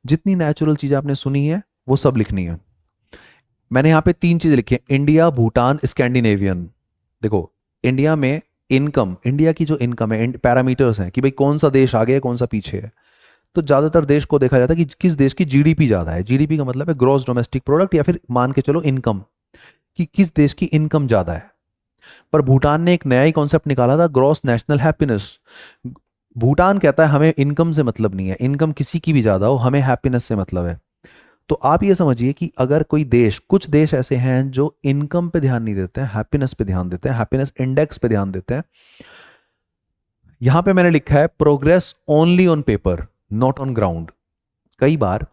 जितनी नेचुरल चीज़ आपने सुनी है वो सब लिखनी है। मैंने यहाँ पे 3 चीज़ लिखी है, इंडिया, भूटान, स्कैंडिनेवियन। देखो, इंडिया में इनकम, इंडिया की जो इनकम है, पैरामीटर्स हैं कि भाई कौन सा देश आगे है, कौन सा पीछे है। तो ज़्यादातर देश को देखा जाता है कि किस देश की जीडीपी ज़्यादा है। जीडीपी का मतलब है ग्रॉस डोमेस्टिक प्रोडक्ट, या फिर मान के चलो इनकम, कि किस देश की इनकम ज़्यादा है। पर भूटान ने एक नया ही कॉन्सेप्ट निकाला था, ग्रॉस नेशनल हैप्पीनेस। भूटान कहता है हमें इनकम से मतलब नहीं है, इनकम किसी की भी ज़्यादा हो, हमें हैप्पीनेस से मतलब है। तो आप ये समझिए कि अगर कोई देश, कुछ देश ऐसे हैं जो इनकम पे ध्यान नहीं देते हैं, हैप्पीनेस पे ध्यान देते हैं, हैप्पीनेस इंडेक्स पे ध्यान देते हैं। यहां पे मैंने लिखा है progress only on paper not on ground. कई बार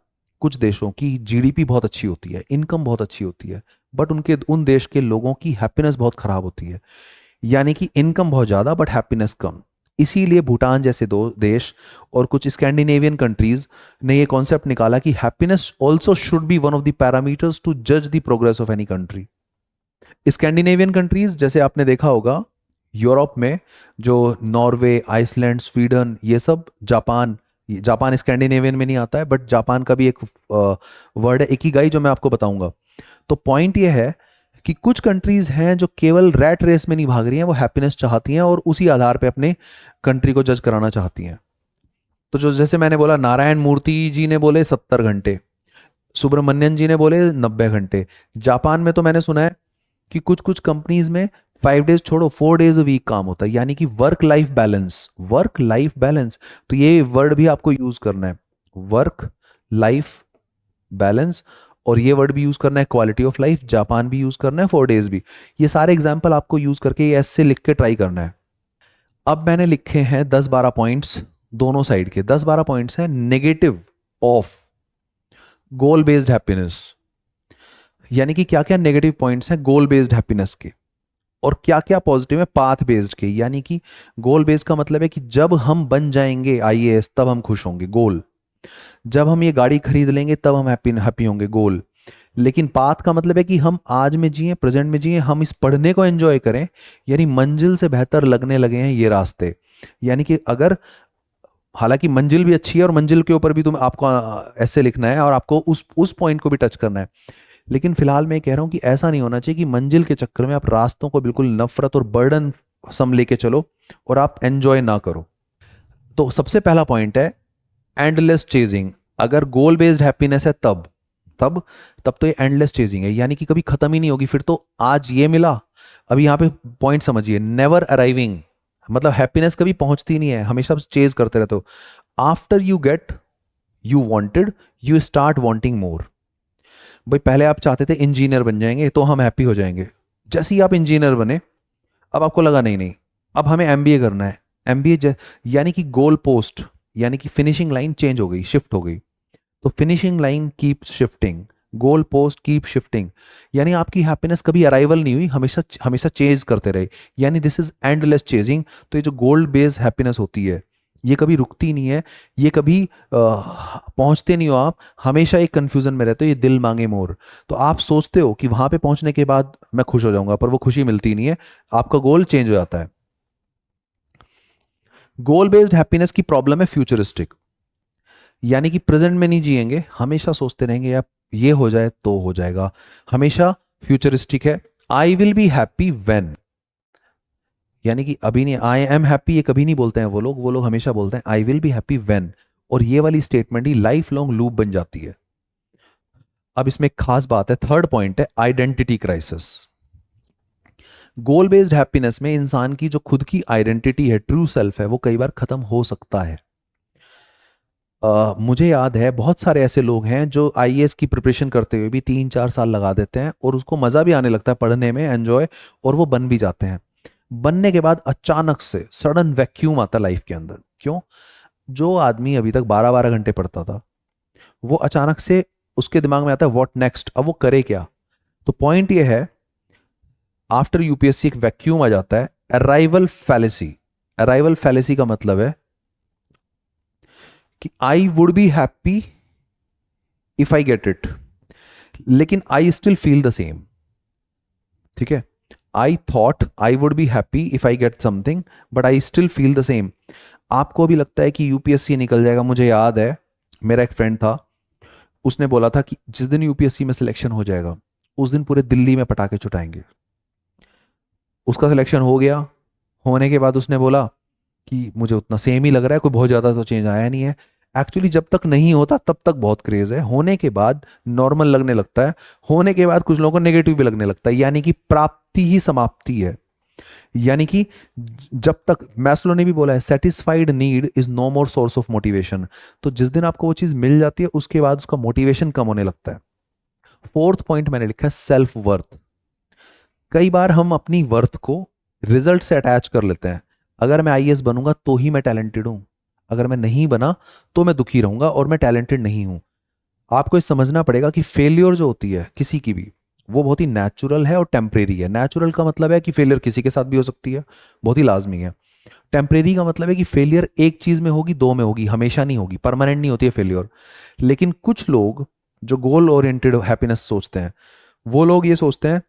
कुछ देशों की जीडीपी बहुत अच्छी होती है, इनकम बहुत अच्छी होती है, बट उन देश के लोगों की हैप्पीनेस बहुत खराब होती है। यानी कि इनकम बहुत ज्यादा बट हैप्पीनेस कम। इसीलिए भूटान जैसे 2 देश और कुछ स्कैंडिनेवियन कंट्रीज ने ये कॉन्सेप्ट निकाला कि happiness also should be one of the parameters to जज the progress of any country. Scandinavian countries जैसे आपने देखा होगा, यूरोप में जो नॉर्वे, आइसलैंड, स्वीडन, ये सब, जापान, जापान स्कैंडिनेवियन में नहीं आता है, बट जापान का भी एक वर्ड है इकिगाई, जो मैं आपको बताऊंगा। तो पॉइंट ये है कि कुछ कंट्रीज हैं जो केवल रैट रेस में नहीं भाग रही हैं, वो हैप्पीनेस चाहती हैं और उसी आधार पे अपने कंट्री को जज कराना चाहती हैं। तो जो जैसे मैंने बोला, नारायण मूर्ति जी ने बोले 70 घंटे, सुब्रमण्यन जी ने बोले 90 घंटे। जापान में तो मैंने सुना है कि कुछ कुछ कंपनीज में 5 डेज छोड़ो 4 डेज अ वीक काम होता है, यानी कि work life balance. Work life balance, तो ये वर्ड भी आपको यूज करना है, वर्क लाइफ बैलेंस। और ये वर्ड भी यूज करना है, क्वालिटी ऑफ लाइफ, जापान भी यूज करना है, 4 डेज भी। ये सारे एग्जाम्पल आपको यूज करके ये ऐसे लिख के ट्राई करना है। अब मैंने लिखे हैं 10-12 पॉइंट्स दोनों साइड के। 10-12 पॉइंट्स हैं negative of goal based happiness, यानी कि क्या क्या नेगेटिव पॉइंट्स हैं गोल बेस्ड हैप्पीनेस के, और क्या क्या पॉजिटिव है पाथ बेस्ड के। यानी कि गोल बेस्ड का मतलब है कि जब हम बन जाएंगे आईएएस तब हम खुश होंगे, गोल। जब हम ये गाड़ी खरीद लेंगे तब हम हैप्पी हैप्पी होंगे, गोल। लेकिन पाथ का मतलब है कि हम आज में जिए, प्रेजेंट में जिए, हम इस पढ़ने को एंजॉय करें, यानी मंजिल से बेहतर लगने लगे हैं ये रास्ते। यानी कि अगर, हालांकि मंजिल भी अच्छी है और मंजिल के ऊपर भी तुम आपको ऐसे लिखना है और आपको उस पॉइंट को भी टच करना है, लेकिन फिलहाल मैं कह रहा हूं कि ऐसा नहीं होना चाहिए कि मंजिल के चक्कर में आप रास्तों को बिल्कुल नफरत और बर्डन सम लेके चलो और आप एंजॉय ना करो। तो सबसे पहला पॉइंट है एंडलेस चेजिंग। अगर गोल बेस्ड हैप्पीनेस है तब तब तब तो ये एंडलेस चेजिंग है, यानी कि कभी खत्म ही नहीं होगी। फिर तो आज ये मिला, अभी यहां पे पॉइंट समझिए, नेवर अराइविंग, मतलब हैप्पीनेस कभी पहुंचती नहीं है, हमेशा चेज करते रहते हो। After you get you wanted, you start wanting more. भाई पहले आप चाहते थे इंजीनियर बन जाएंगे तो हम हैप्पी हो जाएंगे, जैसे ही आप इंजीनियर बने अब आपको लगा नहीं नहीं, अब हमें एमबीए करना है। एमबीए यानी कि गोल पोस्ट, यानी कि फिनिशिंग लाइन चेंज हो गई, शिफ्ट हो गई। तो finishing line keep shifting, goal post keep shifting, यानी आपकी हैप्पीनेस कभी अराइवल नहीं हुई, हमेशा हमेशा चेज करते रहे, यानी दिस इज एंडलेस चेजिंग। तो ये जो गोल बेस्ड हैप्पीनेस होती है ये कभी रुकती नहीं है, ये कभी पहुंचते नहीं हो आप, हमेशा एक कंफ्यूजन में रहते हो, ये दिल मांगे मोर। तो आप सोचते हो कि वहां पे पहुंचने के बाद मैं खुश हो जाऊंगा, पर वो खुशी मिलती नहीं है, आपका गोल चेंज हो जाता है। गोल बेस्ड हैप्पीनेस की प्रॉब्लम है फ्यूचरिस्टिक, यानी कि प्रेजेंट में नहीं जिएंगे, हमेशा सोचते रहेंगे यार ये हो जाए तो हो जाएगा, हमेशा फ्यूचरिस्टिक है। I will be happy when, यानी कि अभी नहीं, आई एम हैप्पी ये कभी नहीं बोलते हैं वो लोग हमेशा बोलते हैं I will be happy when. और ये वाली स्टेटमेंट ही लाइफ लॉन्ग लूप बन जाती है। अब इसमें एक खास बात है, थर्ड पॉइंट है आइडेंटिटी क्राइसिस। गोल बेस्ड हैप्पीनेस में इंसान की जो खुद की आइडेंटिटी है, ट्रू सेल्फ है, वो कई बार खत्म हो सकता है। मुझे याद है बहुत सारे ऐसे लोग हैं जो आईएएस की प्रिपरेशन करते हुए भी 3-4 साल लगा देते हैं और उसको मज़ा भी आने लगता है पढ़ने में, एंजॉय, और वो बन भी जाते हैं। बनने के बाद अचानक से सडन वैक्यूम आता लाइफ के अंदर। क्यों? जो आदमी अभी तक 12-12 घंटे पढ़ता था, वो अचानक से उसके दिमाग में आता है व्हाट नेक्स्ट, अब वो करे क्या। तो पॉइंट ये है, आफ्टर यूपीएससी एक वैक्यूम आ जाता है, अराइवल फैलेसी। अराइवल फैलेसी का मतलब है कि I would be happy if I get it, लेकिन I still feel the same. ठीक है, I thought I would be happy if I get something but I still feel the same. आपको भी लगता है कि यूपीएससी निकल जाएगा। मुझे याद है मेरा एक फ्रेंड था, उसने बोला था कि जिस दिन यूपीएससी में सिलेक्शन हो जाएगा उस दिन पूरे दिल्ली में पटाखे छुटाएंगे। उसका सिलेक्शन हो गया, होने के बाद उसने बोला कि मुझे उतना सेम ही लग रहा है, कोई बहुत ज़्यादा तो चेंज आया नहीं है। एक्चुअली जब तक नहीं होता तब तक बहुत क्रेज है, होने के बाद नॉर्मल लगने लगता है, होने के बाद कुछ लोगों को नेगेटिव भी लगने लगता है, यानी कि प्राप्ति ही समाप्ति है। यानी कि जब तक, मैस्लो ने भी बोला है, satisfied need is no more source of motivation. तो जिस दिन आपको वो चीज मिल जाती है उसके बाद उसका मोटिवेशन कम होने लगता है। फोर्थ पॉइंट मैंने लिखा है सेल्फ वर्थ। कई बार हम अपनी वर्थ को रिजल्ट से अटैच कर लेते हैं। अगर मैं आईएएस बनूंगा तो ही मैं टैलेंटेड हूं, अगर मैं नहीं बना तो मैं दुखी रहूंगा और मैं टैलेंटेड नहीं हूं। आपको ये समझना पड़ेगा कि फेलियर जो होती है किसी की भी, वो बहुत ही नेचुरल है और टेम्परेरी है। नेचुरल का मतलब है कि फेलियर किसी के साथ भी हो सकती है, बहुत ही लाजमी है। टेम्परेरी का मतलब है कि फेलियर एक चीज में होगी, दो में होगी, हमेशा नहीं होगी, परमानेंट नहीं होती है फेलियर। लेकिन कुछ लोग जो गोल ओरिएंटेड हैप्पीनेस सोचते हैं, वो लोग ये सोचते हैं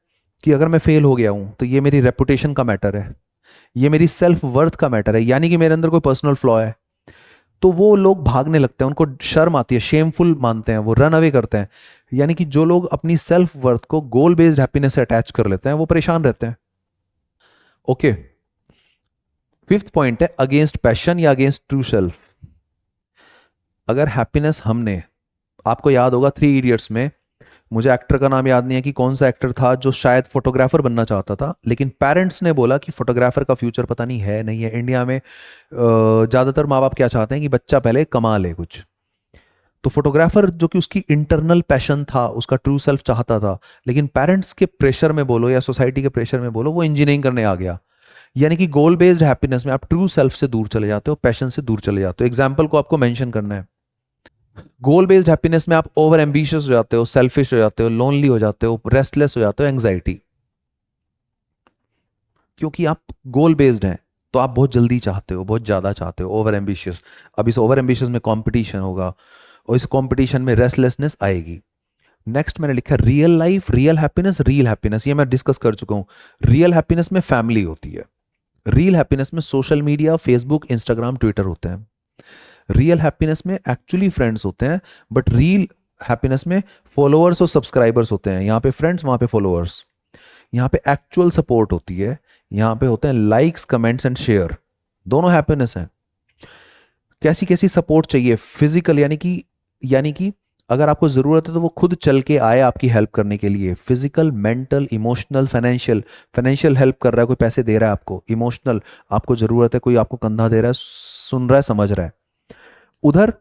कि अगर मैं फेल हो गया हूं तो ये मेरी रेपुटेशन का मैटर है, ये मेरी सेल्फ वर्थ का मैटर है, यानी कि मेरे अंदर कोई पर्सनल फ्लॉ है। तो वो लोग भागने लगते हैं, उनको शर्म आती है, शेमफुल मानते हैं, वो रन अवे करते हैं। यानी कि जो लोग अपनी सेल्फ वर्थ को गोल बेस्ड हैप्पीनेस से अटैच कर लेते हैं वो परेशान रहते हैं। ओके, फिफ्थ पॉइंट है अगेंस्ट पैशन या अगेंस्ट ट्रू सेल्फ। अगर हैप्पीनेस हमने, आपको याद होगा 3 इडियट्स में, मुझे एक्टर का नाम याद नहीं है कि कौन सा एक्टर था जो शायद फोटोग्राफर बनना चाहता था, लेकिन पेरेंट्स ने बोला कि फोटोग्राफर का फ्यूचर पता नहीं है नहीं है। इंडिया में ज़्यादातर माँ बाप क्या चाहते हैं कि बच्चा पहले कमा ले कुछ। तो फोटोग्राफर जो कि उसकी इंटरनल पैशन था, उसका ट्रू सेल्फ चाहता था, लेकिन पेरेंट्स के प्रेशर में बोलो या सोसाइटी के प्रेशर में बोलो, वो इंजीनियरिंग करने आ गया। यानी कि गोल बेस्ड हैप्पीनेस में आप ट्रू सेल्फ से दूर चले जाते हो, पैशन से दूर चले जाते हो। एग्जाम्पल को आपको मेंशन करना है। गोल बेस्ड हैप्पीनेस में आप ओवर एम्बिशियस हो जाते हो, सेल्फिश हो जाते हो, लोनली हो जाते हो, रेस्टलेस हो जाते हो, एंग्जाइटी। क्योंकि आप गोल बेस्ड हैं तो आप बहुत जल्दी चाहते हो, बहुत ज्यादा चाहते हो, ओवर एम्बिशियस। अब इस ओवर एम्बिशियस में कंपटीशन होगा और इस कंपटीशन में रेस्टलेसनेस आएगी। नेक्स्ट मैंने लिखा real life, real happiness, real happiness, ये मैं डिस्कस कर चुका हूं। रियल हैप्पीनेस में फैमिली होती है। रियल हैप्पीनेस में social media, Facebook, Instagram, Twitter होते हैं। रियल हैप्पीनेस में एक्चुअली फ्रेंड्स होते हैं, बट रियल हैप्पीनेस में फॉलोअर्स और सब्सक्राइबर्स होते हैं। यहाँ पे फ्रेंड्स, वहां पे फॉलोअर्स। यहाँ पे एक्चुअल सपोर्ट होती है, यहाँ पे होते हैं लाइक्स, कमेंट्स एंड शेयर। दोनों हैप्पीनेस हैं। कैसी कैसी सपोर्ट चाहिए? फिजिकल, यानी कि अगर आपको जरूरत है तो वो खुद चल के आए आपकी हेल्प करने के लिए। Physical, mental, emotional, financial. Financial help कर रहा है, कोई पैसे दे रहा है आपको। इमोशनल, आपको जरूरत है, कोई आपको कंधा दे रहा है, सुन रहा है, समझ रहा है। उधर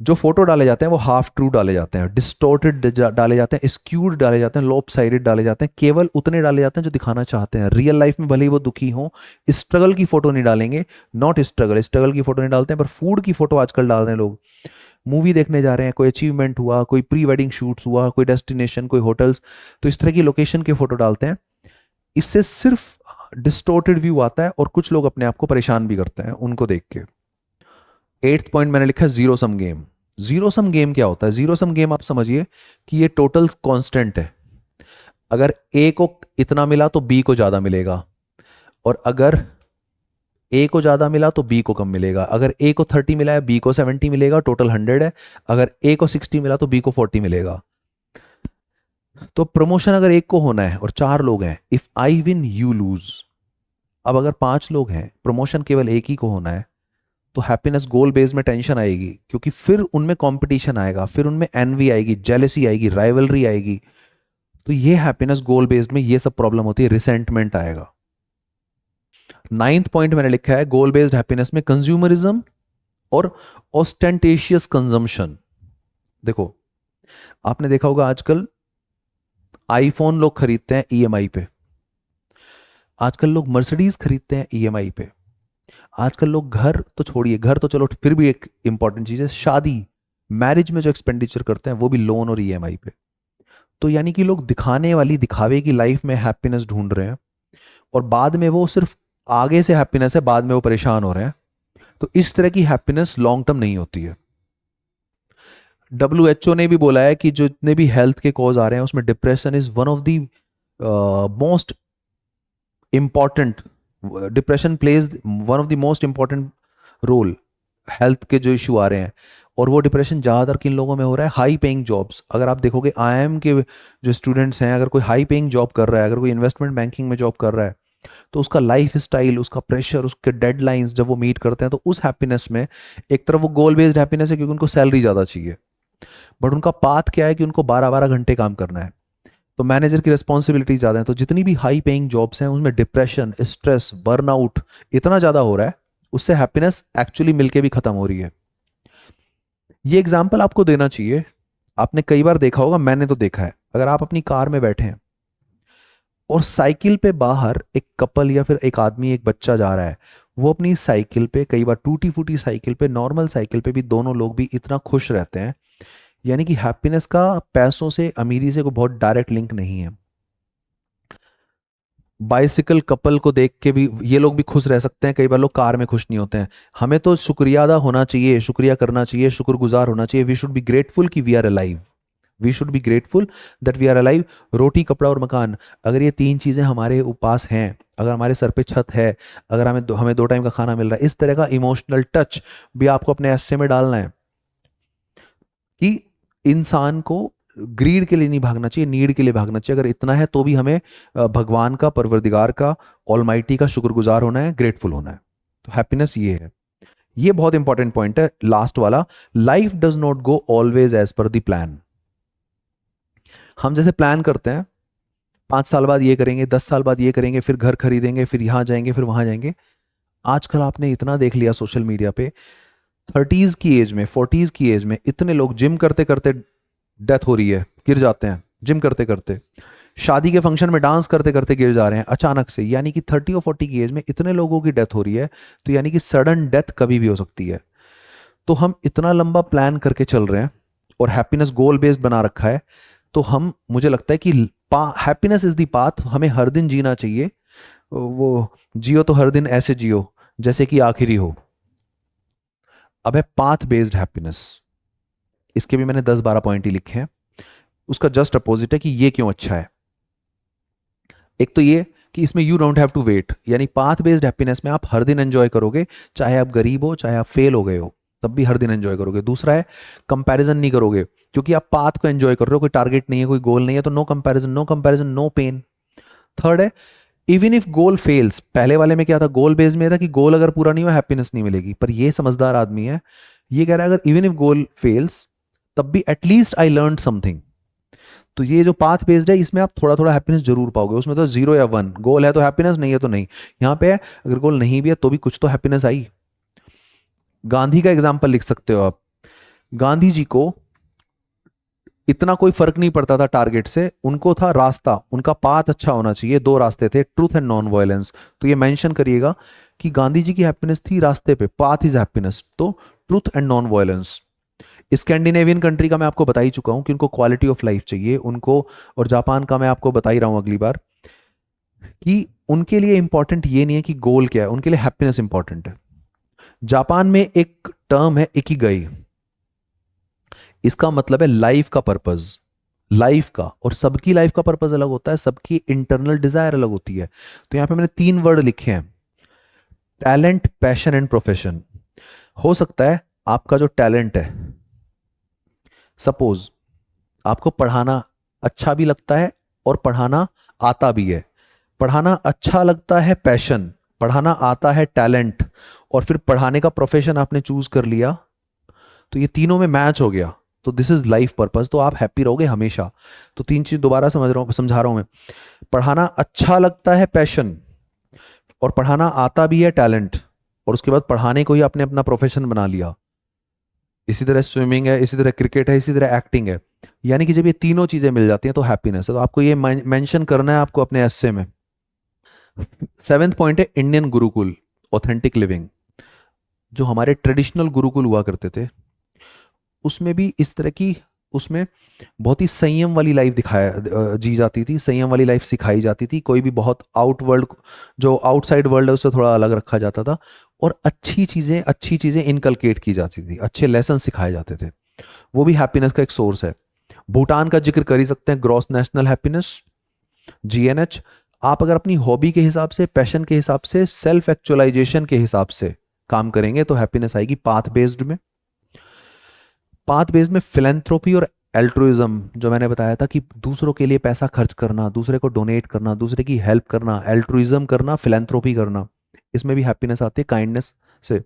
जो फोटो डाले जाते हैं वो हाफ ट्रू डाले जाते हैं, डिस्टोर्टेड डाले जाते हैं, स्क्यूड डाले जाते हैं, लोप साइडेड डाले जाते हैं। केवल उतने डाले जाते हैं जो दिखाना चाहते हैं। रियल लाइफ में भले ही वो दुखी हो, स्ट्रगल की फोटो नहीं डालेंगे। नॉट स्ट्रगल, स्ट्रगल की फोटो नहीं डालते हैं, पर फूड की फोटो आजकल डाल रहे हैं लोग। मूवी देखने जा रहे हैं, कोई अचीवमेंट हुआ, कोई प्री वेडिंग शूट्स हुआ, कोई डेस्टिनेशन, कोई होटल्स, तो इस तरह की लोकेशन के फोटो डालते हैं। इससे सिर्फ डिस्टोर्टेड व्यू आता है और कुछ लोग अपने आप को परेशान भी करते हैं उनको देख के। 8th पॉइंट मैंने लिखा है zero sum game. Zero sum game क्या होता है? जीरो सम गेम आप समझिए कि ये टोटल कांस्टेंट है। अगर ए को इतना मिला तो बी को ज्यादा मिलेगा, और अगर ए को ज्यादा मिला तो बी को कम मिलेगा। अगर ए को 30 मिला है, बी को 70 मिलेगा, टोटल 100 है। अगर ए को 60 मिला तो बी को 40 मिलेगा। तो प्रमोशन अगर एक को होना है और 4 लोग हैं, if I win you lose. अब अगर 5 लोग हैं, प्रमोशन केवल एक ही को होना है, तो हैप्पीनेस गोल बेस में टेंशन आएगी, क्योंकि फिर उनमें कंपटीशन आएगा, फिर उनमें एनवी आएगी, जेलसी आएगी, राइवलरी आएगी। तो ये हैप्पीनेस गोल बेस्ड में ये सब प्रॉब्लम होती है, रिसेंटमेंट आएगा। 9th पॉइंट मैंने लिखा है गोल बेस्ड हैप्पीनेस में कंज्यूमरिज्म और ऑस्टेंटेशियस कंजम्पशन। देखो, आपने देखा होगा आजकल आईफोन लोग खरीदते हैं ईएमआई पे। आजकल लोग मर्सिडीज खरीदते हैं ईएमआई पे। आजकल लोग घर तो छोड़िए, घर तो चलो फिर भी एक इंपॉर्टेंट चीज है, शादी, मैरिज में जो एक्सपेंडिचर करते हैं वो भी लोन और ईएमआई पे। तो यानी कि लोग दिखाने वाली, दिखावे की लाइफ में हैप्पीनेस ढूंढ रहे हैं, और बाद में वो सिर्फ आगे से हैप्पीनेस है, बाद में वो परेशान हो रहे हैं। तो इस तरह की हैप्पीनेस लॉन्ग टर्म नहीं होती है। WHO ने भी बोला है कि जो जितने भी हेल्थ के कॉज आ रहे हैं उसमें depression is one of the most important. Depression plays one of the most important role health के जो इशू आ रहे हैं। और वो डिप्रेशन ज़्यादातर किन लोगों में हो रहा है? High paying jobs. अगर आप देखोगे आईआईएम के जो स्टूडेंट्स हैं, अगर कोई हाई पेइंग जॉब कर रहा है, अगर कोई इन्वेस्टमेंट बैंकिंग में जॉब कर रहा है, तो उसका लाइफ स्टाइल, उसका प्रेशर, उसके डेडलाइंस जब वो मीट करते हैं, तो उस हैप्पीनेस में एक तरफ वो गोल बेस्ड हैप्पीनेस है क्योंकि उनको सैलरी ज़्यादा चाहिए, बट उनका पाथ क्या है कि उनको 12-12 घंटे काम करना है, तो मैनेजर की रिस्पॉन्सिबिलिटी ज़्यादा है। तो जितनी भी हाई पेइंग जॉब्स हैं उनमें डिप्रेशन, स्ट्रेस, बर्नआउट इतना ज़्यादा हो रहा है, उससे हैप्पीनेस एक्चुअली मिलके भी खत्म हो रही है। ये एग्जाम्पल आपको देना चाहिए, आपने कई बार देखा होगा, मैंने तो देखा है। अगर आप अपनी कार में बैठे हैं और साइकिल पे बाहर एक कपल या फिर एक आदमी, एक बच्चा जा रहा है, वो अपनी साइकिल पे, कई बार टूटी फूटी साइकिल पे, नॉर्मल साइकिल पे भी दोनों लोग भी इतना खुश रहते हैं। यानी कि हैप्पीनेस का पैसों से, अमीरी से कोई बहुत डायरेक्ट लिंक नहीं है। बाइसिकल कपल को देख के भी ये लोग भी खुश रह सकते हैं, कई बार लोग कार में खुश नहीं होते हैं। हमें तो शुक्रिया अदा होना चाहिए, शुक्रिया करना चाहिए, शुक्रगुजार होना चाहिए। वी शुड बी ग्रेटफुल कि we are alive. We should be grateful that we are alive. रोटी, कपड़ा और मकान, अगर ये 3 चीजें हमारे पास हैं, अगर हमारे सर पे छत है, अगर हमें 2 टाइम का खाना मिल रहा है, इस तरह का इमोशनल टच भी आपको अपने एस्से में डालना है कि इंसान को ग्रीड के लिए नहीं भागना चाहिए, नीड के लिए भागना चाहिए। अगर इतना है तो भी हमें भगवान का, परवरदिगार का, ऑलमाइटी का शुक्रगुजार होना है, ग्रेटफुल होना है। तो हैप्पीनेस ये है। ये बहुत इंपॉर्टेंट पॉइंट है लास्ट वाला, life does not go always as per the plan. हम जैसे प्लान करते हैं 5 साल बाद ये करेंगे, 10 साल बाद ये करेंगे, फिर घर खरीदेंगे, फिर यहां जाएंगे, फिर वहां जाएंगे। आजकल आपने इतना देख लिया सोशल मीडिया पे, 30s की एज में, 40s की एज में इतने लोग जिम करते करते डेथ हो रही है, गिर जाते हैं जिम करते करते, शादी के फंक्शन में डांस करते करते गिर जा रहे हैं अचानक से। यानी कि 30 और 40 की एज में इतने लोगों की डेथ हो रही है, तो यानी कि सडन डेथ कभी भी हो सकती है। तो हम इतना लंबा प्लान करके चल रहे हैं और हैप्पीनेस गोल बेस्ड बना रखा है, तो हम, मुझे लगता है कि हैप्पीनेस इज द पाथ, हमें हर दिन जीना चाहिए। वो जियो तो हर दिन ऐसे जियो जैसे कि आखिरी हो। अब है पाथ बेस्ड हैप्पीनेस, इसके भी मैंने 10-12 पॉइंट ही लिखे हैं। उसका जस्ट अपोजिट है कि ये क्यों अच्छा है। एक तो ये कि इसमें you don't have to wait, यानी पाथ बेस्ड हैप्पीनेस में आप हर दिन एंजॉय करोगे, चाहे आप गरीब हो, चाहे आप फेल हो गए हो, तब भी हर दिन एंजॉय करोगे। दूसरा है कंपैरिजन नहीं करोगे, क्योंकि आप पाथ को एंजॉय कर रहे हो, कोई टारगेट नहीं है, कोई गोल नहीं है, तो no comparison, no comparison, no pain. Third है इवन इफ गोल फेल्स। पहले वाले में क्या था, गोल बेस्ड में था कि गोल अगर पूरा नहीं हुआ हैप्पीनेस नहीं मिलेगी, पर ये समझदार आदमी है, ये कह रहा है अगर इवन इफ गोल फेल्स तब भी एटलीस्ट आई लर्न समथिंग। तो ये जो पाथ बेस्ड है इसमें आप थोड़ा थोड़ा हैप्पीनेस जरूर पाओगे, उसमें तो 0 या 1, गोल है तो हैप्पीनेस, नहीं है तो नहीं। यहां पे अगर गोल नहीं भी है तो भी कुछ तो हैप्पीनेस आई। गांधी का एग्जाम्पल लिख सकते हो आप। गांधी जी को इतना कोई फर्क नहीं पड़ता था टारगेट से, उनको था रास्ता, उनका पाथ अच्छा होना चाहिए। 2 रास्ते थे, ट्रूथ एंड नॉन वायलेंस। तो ये मेंशन करिएगा कि गांधी जी की हैप्पीनेस थी रास्ते पे, पाथ इज हैप्पीनेस, तो truth and non violence. Scandinavian country का मैं आपको बता ही चुका हूं कि उनको क्वालिटी ऑफ लाइफ चाहिए उनको, और जापान का मैं आपको बता ही रहा हूं अगली बार कि उनके लिए इंपॉर्टेंट ये नहीं है कि गोल क्या है, उनके लिए हैप्पीनेस इंपॉर्टेंट है। जापान में एक टर्म है इकिगाई, इसका मतलब है लाइफ का पर्पज, लाइफ का। और सबकी लाइफ का पर्पज अलग होता है, सबकी इंटरनल डिजायर अलग होती है। तो यहां पे मैंने 3 वर्ड लिखे हैं, टैलेंट, पैशन एंड प्रोफेशन। हो सकता है आपका जो टैलेंट है, सपोज आपको पढ़ाना अच्छा भी लगता है और पढ़ाना आता भी है, पढ़ाना अच्छा लगता है पैशन, पढ़ाना आता है टैलेंट, और फिर पढ़ाने का प्रोफेशन आपने चूज कर लिया, तो ये तीनों में मैच हो गया, तो दिस इज लाइफ पर्पस, तो आप हैप्पी रहोगे हमेशा। तो 3 चीज दोबारा समझा रहा हूं मैं। पढ़ाना अच्छा लगता है पैशन, और पढ़ाना आता भी है टैलेंट, और उसके बाद पढ़ाने को ही आपने अपना प्रोफेशन बना लिया। इसी तरह स्विमिंग है, इसी तरह क्रिकेट है, इसी तरह एक्टिंग है। यानी कि जब ये तीनों चीजें मिल जाती हैं तो हैप्पीनेस है। तो आपको ये मेंशन करना है आपको अपने एस्से में। 7th पॉइंट है इंडियन गुरुकुल, ऑथेंटिक लिविंग। जो हमारे ट्रेडिशनल गुरुकुल हुआ करते थे उसमें भी इस तरह की, उसमें बहुत ही संयम वाली लाइफ जी जाती थी, संयम वाली लाइफ सिखाई जाती थी। कोई भी बहुत जो आउटसाइड वर्ल्ड है उससे थोड़ा अलग रखा जाता था, और अच्छी चीजें इनकलकेट की जाती थी, अच्छे लेसन सिखाए जाते थे। वो भी हैप्पीनेस का एक सोर्स है। भूटान का जिक्र कर ही सकते हैं, ग्रॉस नेशनल हैप्पीनेस, GNH। आप अगर अपनी हॉबी के हिसाब से, पैशन के हिसाब से, सेल्फ एक्चुअलाइजेशन के हिसाब से काम करेंगे तो हैप्पीनेस आएगी पाथ बेस्ड में। पाथ बेस्ड में फिलेंथ्रोपी और एल्ट्रुइज्म, जो मैंने बताया था कि दूसरों के लिए पैसा खर्च करना, दूसरे को डोनेट करना, दूसरे की हेल्प करना, एल्ट्रुइज्म करना, फिलेंथ्रोपी करना, इसमें भी हैप्पीनेस आती है काइंडनेस से।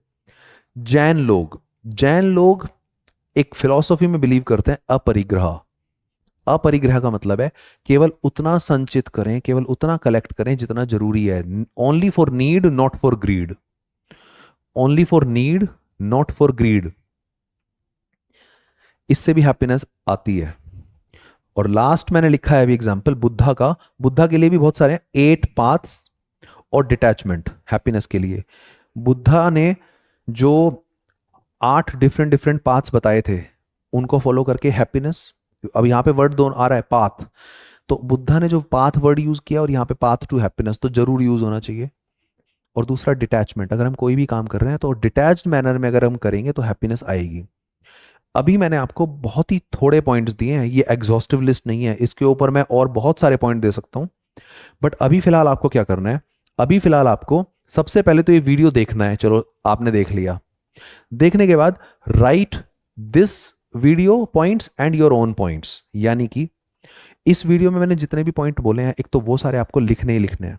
जैन लोग एक फिलॉसफी में बिलीव करते हैं अपरिग्रह। अपरिग्रह का मतलब है केवल उतना संचित करें, केवल उतना कलेक्ट करें जितना जरूरी है। Only for need not for greed, only for need not for greed. इससे भी हैप्पीनेस आती है। और लास्ट मैंने लिखा है अभी एग्जांपल बुद्धा का। बुद्धा के लिए भी बहुत सारे 8 पाथ्स और डिटैचमेंट हैप्पीनेस के लिए। बुद्धा ने जो 8 डिफरेंट पाथ्स बताए थे उनको फॉलो करके हैप्पीनेस, अब यहां पे वर्ड दोनों आ रहा है पाथ, तो बुद्धा ने जो पाथ वर्ड यूज किया और यहां पे पाथ टू हैप्पीनेस तो जरूर यूज होना चाहिए। और दूसरा डिटैचमेंट, अगर हम कोई भी काम कर रहे हैं तो डिटैच्ड मैनर में अगर हम करेंगे तो हैप्पीनेस आएगी। अभी मैंने आपको बहुत ही थोड़े पॉइंट्स दिए हैं, ये एग्जॉस्टिव लिस्ट नहीं है, इसके ऊपर मैं और बहुत सारे पॉइंट दे सकता हूं। बट अभी फिलहाल आपको क्या करना है, अभी फिलहाल आपको सबसे पहले तो ये वीडियो देखना है। चलो आपने देख लिया, देखने के बाद right this video points and your own points. यानी कि इस वीडियो में मैंने जितने भी पॉइंट बोले हैं, एक तो वो सारे आपको लिखने ही लिखने हैं,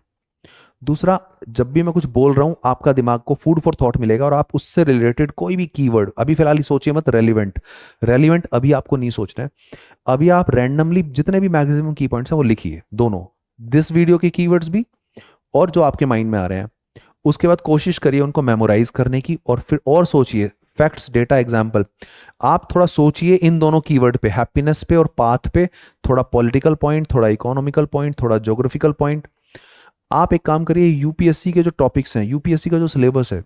दूसरा, जब भी मैं कुछ बोल रहा हूं आपका दिमाग को फूड फॉर थॉट मिलेगा और आप उससे रिलेटेड कोई भी कीवर्ड, अभी फिलहाल ही सोचिए मत, रेलिवेंट, रेलिवेंट अभी आपको नहीं सोचना है। अभी आप रैंडमली जितने भी मैक्सिमम की पॉइंट्स हैं वो लिखिए, दोनों, दिस वीडियो के कीवर्ड्स भी और जो आपके माइंड में आ रहे हैं। उसके बाद कोशिश करिए उनको मेमोराइज करने की, और फिर और सोचिए फैक्ट्स, डेटा, एग्जाम्पल। आप थोड़ा सोचिए इन दोनों कीवर्ड पे, हैप्पीनेस पे और पाथ पे, थोड़ा पॉलिटिकल पॉइंट, थोड़ा इकोनॉमिकल पॉइंट, थोड़ा ज्योग्राफिकल पॉइंट। आप एक काम करिए, यूपीएससी के जो टॉपिक्स हैं, यूपीएससी का जो सिलेबस है,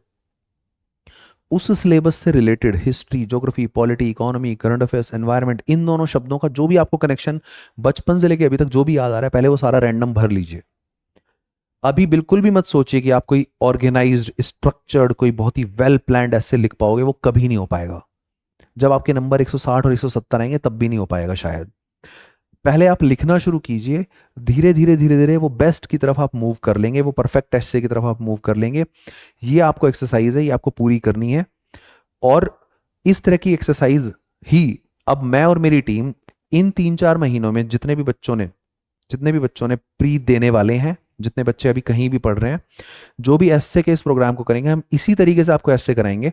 उस सिलेबस से related history, geography, polity, economy, current affairs, environment, इन दोनों शब्दों का जो भी आपको कनेक्शन बचपन से लेके अभी तक जो भी याद आ रहा है, पहले वो सारा रैंडम भर लीजिए। अभी बिल्कुल भी मत सोचिए कि आप कोई ऑर्गेनाइज्ड, स्ट्रक्चर्ड, कोई बहुत ही वेल प्लान्ड ऐसे लिख पाओगे, वो कभी नहीं हो पाएगा। जब आपके नंबर 160 और 170 आएंगे तब भी नहीं हो पाएगा शायद। पहले आप लिखना शुरू कीजिए, धीरे धीरे धीरे धीरे वो बेस्ट की तरफ आप मूव कर लेंगे, वो परफेक्ट एस्से की तरफ आप मूव कर लेंगे। ये आपको एक्सरसाइज है, ये आपको पूरी करनी है। और इस तरह की एक्सरसाइज ही अब मैं और मेरी टीम इन 3-4 महीनों में जितने भी बच्चों ने प्री देने वाले हैं, जितने बच्चे अभी कहीं भी पढ़ रहे हैं, जो भी एस्से के इस प्रोग्राम को करेंगे, हम इसी तरीके से आपको एस्से कराएंगे।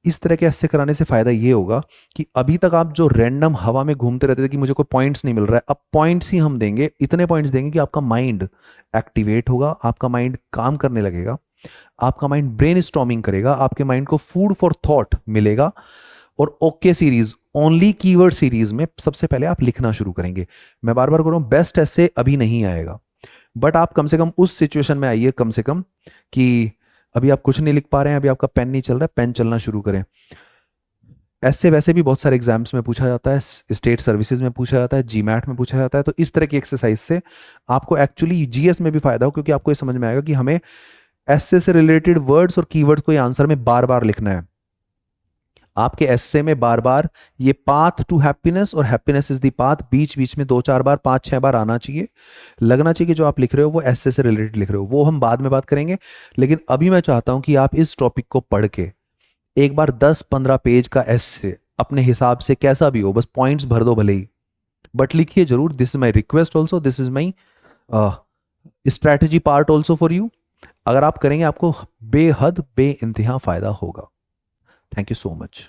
इस तरह के एस्से कराने से फायदा ये होगा कि अभी तक आप जो रैंडम हवा में घूमते रहते थे कि मुझे कोई पॉइंट्स नहीं मिल रहा है, अब पॉइंट्स ही हम देंगे, इतने पॉइंट्स देंगे कि आपका माइंड एक्टिवेट होगा, आपका माइंड काम करने लगेगा, आपका माइंड ब्रेनस्टॉर्मिंग करेगा, आपके माइंड को फूड फॉर थॉट मिलेगा। और okay series, only keyword series में सबसे पहले आप लिखना शुरू करेंगे। मैं बार बार कह रहा हूं, बेस्ट ऐसे अभी नहीं आएगा, बट आप कम से कम उस सिचुएशन में आइए, कम से कम कि अभी आप कुछ नहीं लिख पा रहे हैं, अभी आपका पेन नहीं चल रहा है, पेन चलना शुरू करें। ऐसे वैसे भी बहुत सारे एग्जाम्स में पूछा जाता है, स्टेट सर्विसेज में पूछा जाता है, जीमैट में पूछा जाता है। तो इस तरह की एक्सरसाइज से आपको एक्चुअली जीएस में भी फायदा हो, क्योंकि आपको ये समझ में आएगा कि हमें एस्से से रिलेटेड वर्ड्स और कीवर्ड्स को ये आंसर में बार बार लिखना है। आपके एस्से में बार बार ये पाथ टू हैप्पीनेस और हैप्पीनेस इज द पाथ बीच बीच में 2-4 बार, 5-6 बार आना चाहिए। लगना चाहिए कि जो आप लिख रहे हो वो एस्से से रिलेटेड लिख रहे हो। वो हम बाद में बात करेंगे, लेकिन अभी मैं चाहता हूं कि आप इस टॉपिक को पढ़ के एक बार 10-15 पेज का एस्से अपने हिसाब से, कैसा भी हो, बस पॉइंट्स भर दो भले ही, बट लिखिए जरूर। This is my request also, this is my strategy part also for you. अगर आप करेंगे आपको बेहद बे इंतहा फायदा होगा। Thank you so much.